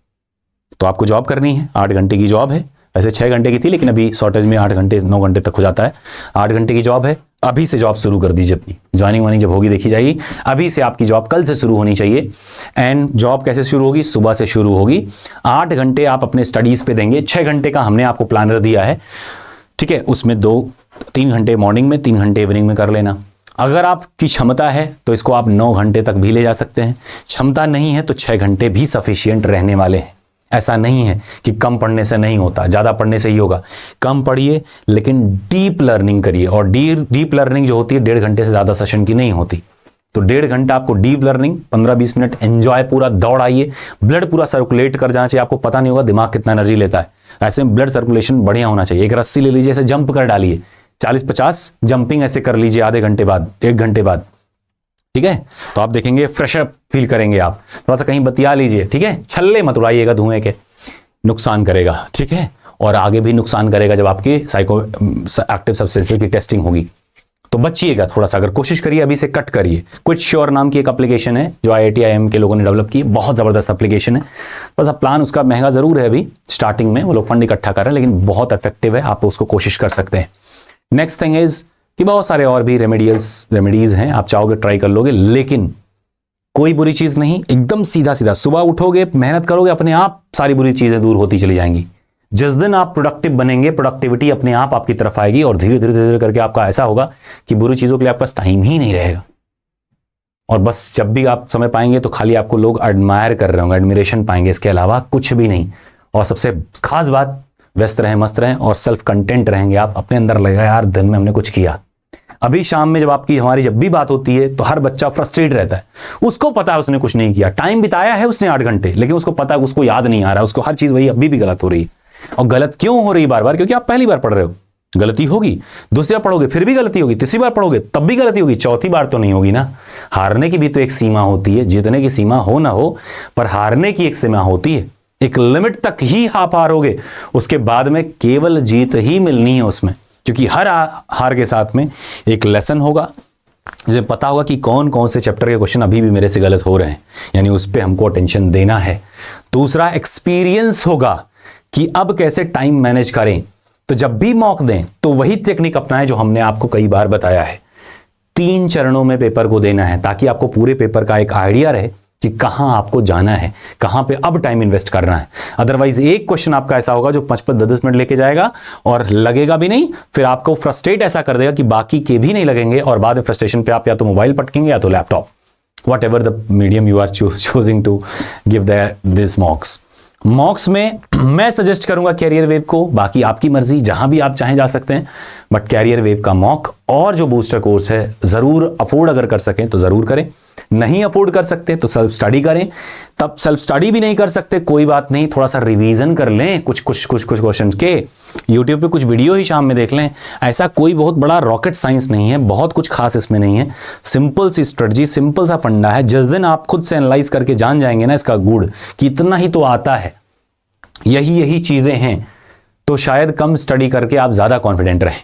तो आपको जॉब करनी है, 8 घंटे की जॉब है, वैसे 6 घंटे की थी, लेकिन अभी शॉर्टेज में 8 घंटे 9 घंटे तक हो जाता है। 8 घंटे की जॉब है, अभी से जॉब शुरू कर दीजिए अपनी। ज्वाइनिंग वाइनिंग जब होगी देखी जाएगी, अभी से आपकी जॉब कल से शुरू होनी चाहिए। एंड जॉब कैसे शुरू होगी? सुबह से शुरू होगी। 8 घंटे आप अपने स्टडीज पे देंगे, 6 घंटे का हमने आपको प्लानर दिया है, ठीक है। उसमें 3 घंटे मॉर्निंग में, 3 घंटे इवनिंग में कर लेना। अगर आपकी क्षमता है तो इसको आप 9 घंटे तक भी ले जा सकते हैं, क्षमता नहीं है तो 6 घंटे भी सफिशियंट रहने वाले हैं। ऐसा नहीं है कि कम पढ़ने से नहीं होता, ज़्यादा पढ़ने से ही होगा। कम पढ़िए लेकिन डीप लर्निंग करिए, और डीप लर्निंग जो होती है 1.5 घंटे से ज़्यादा सेशन की नहीं होती। तो 1.5 घंटा आपको डीप लर्निंग, 15-20 मिनट एंजॉय, पूरा दौड़ आइए, ब्लड पूरा सर्कुलेट कर जाना चाहिए। आपको पता नहीं होगा दिमाग कितना एनर्जी लेता है, ऐसे में ब्लड सर्कुलेशन बढ़िया होना चाहिए। एक रस्सी ले लीजिए, ऐसे जंप कर डालिए, 40-50 जंपिंग ऐसे कर लीजिए आधे घंटे बाद, 1 घंटे बाद, ठीक है। तो आप देखेंगे फ्रेशअप फील करेंगे। आप थोड़ा सा कहीं बतिया लीजिए, ठीक है, छल्ले मत उड़ाइएगा धुएं के, नुकसान करेगा, ठीक है, और आगे भी नुकसान करेगा जब आपकी साइको एक्टिव सब्सटेंसेस की टेस्टिंग होगी। तो बचिएगा थोड़ा सा, अगर कोशिश करिए अभी से कट करिए। क्विट श्योर नाम की एक एप्लीकेशन है जो IIT IIM के लोगों ने डेवलप की, बहुत जबरदस्त एप्लीकेशन है। बस अब प्लान उसका महंगा जरूर है अभी स्टार्टिंग में, वो लोग फंड इकट्ठा कर रहे हैं, लेकिन बहुत इफेक्टिव है, आप उसको कोशिश कर सकते हैं। नेक्स्ट थिंग इज कि बहुत सारे और भी रेमेडीज हैं, आप चाहोगे ट्राई कर लोगे, लेकिन कोई बुरी चीज नहीं, एकदम सीधा सीधा सुबह उठोगे, मेहनत करोगे, अपने आप सारी बुरी चीजें दूर होती चली जाएंगी। जिस दिन आप प्रोडक्टिव बनेंगे, प्रोडक्टिविटी अपने आप आपकी तरफ आएगी, और धीरे धीरे करके आपका ऐसा होगा कि बुरी चीजों के लिए आपके पास टाइम ही नहीं रहेगा। और बस जब भी आप समय पाएंगे तो खाली आपको लोग एडमायर कर रहे होंगे, एडमिरेशन पाएंगे, इसके अलावा कुछ भी नहीं। और सबसे खास बात, व्यस्त रहें, मस्त रहें और सेल्फ कंटेंट रहेंगे आप। अपने अंदर लगेगा यार दिन में हमने कुछ किया। अभी शाम में हमारी जब भी बात होती है तो हर बच्चा फ्रस्ट्रेट रहता है, उसको पता है उसने कुछ नहीं किया, टाइम बिताया है उसने 8 घंटे, लेकिन उसको पता है, उसको याद नहीं आ रहा, उसको हर चीज वही अभी भी गलत हो रही है। और गलत क्यों हो रही बार बार? क्योंकि आप पहली बार पढ़ रहे हो, गलती होगी, दूसरी बार पढ़ोगे फिर भी गलती होगी, तीसरी बार पढ़ोगे तब भी गलती होगी, चौथी बार तो नहीं होगी ना। हारने की भी तो एक सीमा होती है, जीतने की सीमा हो ना हो, पर हारने की एक सीमा होती है। एक लिमिट तक ही आप हारोगे, उसके बाद में केवल जीत ही मिलनी है उसमें, क्योंकि हर हार के साथ में एक लेसन होगा। मुझे पता होगा कि कौन कौन से चैप्टर के क्वेश्चन अभी भी मेरे से गलत हो रहे हैं, यानी उस पर हमको अटेंशन देना है। दूसरा एक्सपीरियंस होगा कि अब कैसे टाइम मैनेज करें। तो जब भी मौक दें तो वही टेक्निक अपनाएं जो हमने आपको कई बार बताया है। 3 चरणों में पेपर को देना है, ताकि आपको पूरे पेपर का एक आइडिया रहे कि कहां आपको जाना है, कहां पे अब टाइम इन्वेस्ट करना है। अदरवाइज एक क्वेश्चन आपका ऐसा होगा जो 55-10 मिनट लेके जाएगा और लगेगा भी नहीं, फिर आपको फ्रस्ट्रेट ऐसा कर देगा कि बाकी के भी नहीं लगेंगे, और बाद में फ्रस्ट्रेशन पे आप या तो मोबाइल पटकेंगे या तो laptop, whatever the medium you are choosing to give this mocks में मैं सजेस्ट करूंगा कैरियर वेव को, बाकी आपकी मर्जी, जहां भी आप चाहें जा सकते हैं, बट कैरियर वेव का मॉक और जो बूस्टर कोर्स है जरूर अफोर्ड अगर कर सकें तो जरूर करें। नहीं अफोर्ड कर सकते तो सेल्फ स्टडी करें। तब सेल्फ स्टडी भी नहीं कर सकते कोई बात नहीं, थोड़ा सा रिवीजन कर लें कुछ क्वेश्चन के, यूट्यूब पे कुछ वीडियो ही शाम में देख लें। ऐसा कोई बहुत बड़ा रॉकेट साइंस नहीं है, बहुत कुछ खास इसमें नहीं है, सिंपल सी स्ट्रेटजी, सिंपल सा फंडा है। जिस दिन आप खुद से एनालाइज करके जान जाएंगे ना इसका गुड़ कि इतना ही तो आता है, यही चीजें हैं, तो शायद कम स्टडी करके आप ज्यादा कॉन्फिडेंट रहें,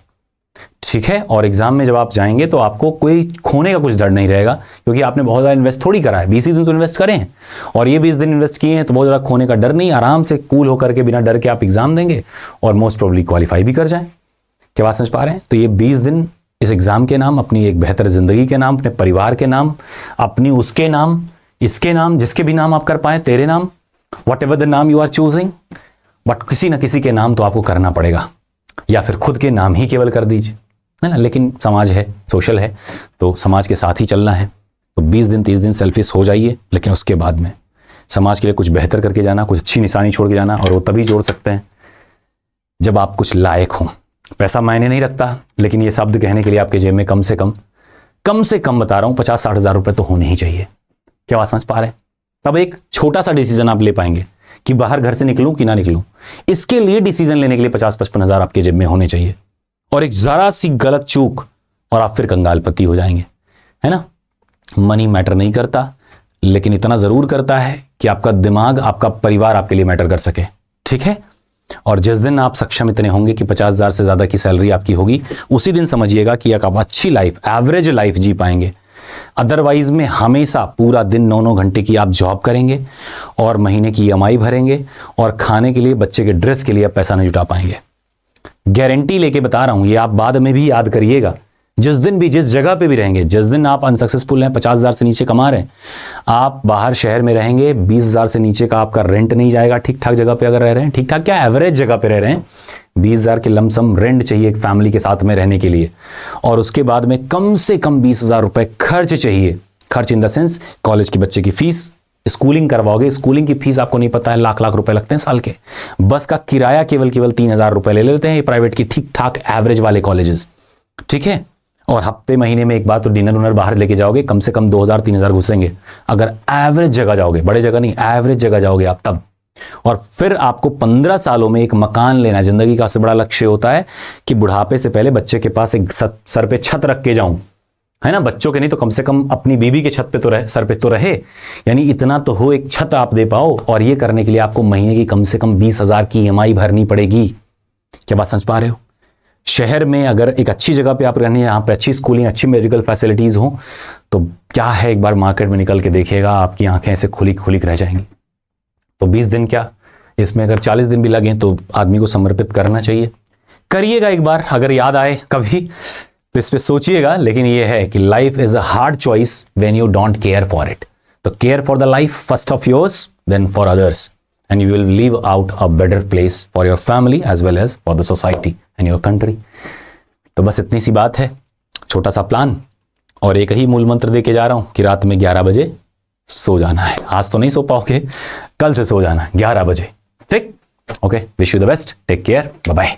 ठीक है। और एग्जाम में जब आप जाएंगे तो आपको कोई खोने का कुछ डर नहीं रहेगा, क्योंकि आपने बहुत ज़्यादा इन्वेस्ट थोड़ी करा है, 20 ही दिन तो इन्वेस्ट करें हैं, और ये 20 दिन इन्वेस्ट किए हैं, तो बहुत ज़्यादा खोने का डर नहीं, आराम से कूल होकर के बिना डर के आप एग्जाम देंगे और मोस्ट प्रोबेबली क्वालिफाई भी कर जाएं। क्या बात समझ पा रहे हैं? तो ये 20 दिन इस एग्जाम के नाम, अपनी एक बेहतर जिंदगी के नाम, अपने परिवार के नाम, अपनी उसके नाम, इसके नाम, जिसके भी नाम आप कर पाए, तेरे नाम, वट एवर द नाम यू आर चूजिंग, बट किसी ना किसी के नाम तो आपको करना पड़ेगा, या फिर खुद के नाम ही केवल कर दीजिए, है ना। लेकिन समाज है, सोशल है, तो समाज के साथ ही चलना है। तो 20 दिन 30 दिन सेल्फिश हो जाइए, लेकिन उसके बाद में समाज के लिए कुछ बेहतर करके जाना, कुछ अच्छी निशानी छोड़ के जाना, और वो तभी जोड़ सकते हैं जब आप कुछ लायक हों। पैसा मायने नहीं रखता, लेकिन ये शब्द कहने के लिए आपके जेब में कम से कम बता रहा हूं 50-60 हज़ार रुपए तो होने ही चाहिए। क्या बात समझ पा रहे हैं? तब एक छोटा सा डिसीजन आप ले पाएंगे कि बाहर घर से निकलूं कि ना निकलूं। इसके लिए डिसीजन लेने के लिए 50-55 हज़ार आपके जेब में होने चाहिए। और एक जरा सी गलत चूक और आप फिर कंगालपति हो जाएंगे, है ना। मनी मैटर नहीं करता, लेकिन इतना जरूर करता है कि आपका दिमाग, आपका परिवार आपके लिए मैटर कर सके, ठीक है। और जिस दिन आप सक्षम इतने होंगे कि 50 हज़ार से ज्यादा की सैलरी आपकी होगी, उसी दिन समझिएगा कि एक आप अच्छी लाइफ, एवरेज लाइफ जी पाएंगे। अदरवाइज में हमेशा पूरा दिन 9-9 घंटे की आप जॉब करेंगे और महीने की EMI भरेंगे, और खाने के लिए, बच्चे के ड्रेस के लिए आप पैसा नहीं जुटा पाएंगे। गारंटी लेके बता रहा हूं, ये आप बाद में भी याद करिएगा। जिस दिन भी, जिस जगह पे भी रहेंगे, जिस दिन आप अनसक्सेसफुल हैं, 50 हज़ार से नीचे कमा रहे हैं, आप बाहर शहर में रहेंगे, 20 हज़ार से नीचे का आपका रेंट नहीं जाएगा। ठीक ठाक जगह पे अगर रह रहे हैं, ठीक ठाक क्या, एवरेज जगह पे रह रहे हैं, 20 हज़ार के लमसम रेंट चाहिए एक फैमिली के साथ में रहने के लिए। और उसके बाद में कम से कम 20 हज़ार रुपए खर्च चाहिए। खर्च इन द सेंस, कॉलेज की बच्चे की फीस, स्कूलिंग करवाओगे, स्कूलिंग की फीस आपको नहीं पता है, लाख लाख रुपए लगते हैं साल के। बस का किराया केवल 3,000 रुपए ले लेते हैं ये प्राइवेट की ठीक ठाक एवरेज वाले कॉलेजेस, ठीक है। और हफ्ते महीने में एक बार तो डिनर उनर बाहर लेके जाओगे, कम से कम 2,000-3,000 घुसेंगे अगर एवरेज जगह जाओगे, बड़े जगह नहीं, एवरेज जगह जाओगे आप तब। और फिर आपको 15 सालों में एक मकान लेना। जिंदगी का सबसे बड़ा लक्ष्य होता है कि बुढ़ापे से पहले बच्चे के पास एक सर पे छत रख के जाऊं, है ना। बच्चों के नहीं तो कम से कम अपनी बीवी के छत पे तो रहे, सर पे तो रहे, यानी इतना तो हो, एक छत आप दे पाओ। और ये करने के लिए आपको महीने की कम से कम 20 हज़ार की EMI भरनी पड़ेगी। क्या बात समझ पा रहे हो? शहर में अगर एक अच्छी जगह पे आप रहने, यहाँ पे अच्छी स्कूलिंग, अच्छी मेडिकल फैसिलिटीज हो, तो क्या है, एक बार मार्केट में निकल के देखिएगा, आपकी आंखें ऐसे खुली खुली रह जाएंगी। तो 20 दिन क्या, इसमें अगर 40 दिन भी लगे तो आदमी को समर्पित करना चाहिए। करिएगा एक बार, अगर याद आए कभी तो इस पे सोचिएगा। लेकिन ये है कि life is a hard choice when you don't care for it. तो care for the life first of yours, then for others, and you will live out a better place for your family as well as for the society and your country। तो बस इतनी सी बात है, छोटा सा plan, और एक ही मूल मंत्र दे के जा रहा हूं कि रात में 11 बजे सो जाना है। आज तो नहीं सो पाओगे, कल से सो जाना 11 बजे, ठीक? Okay, wish you the best, take care, bye bye.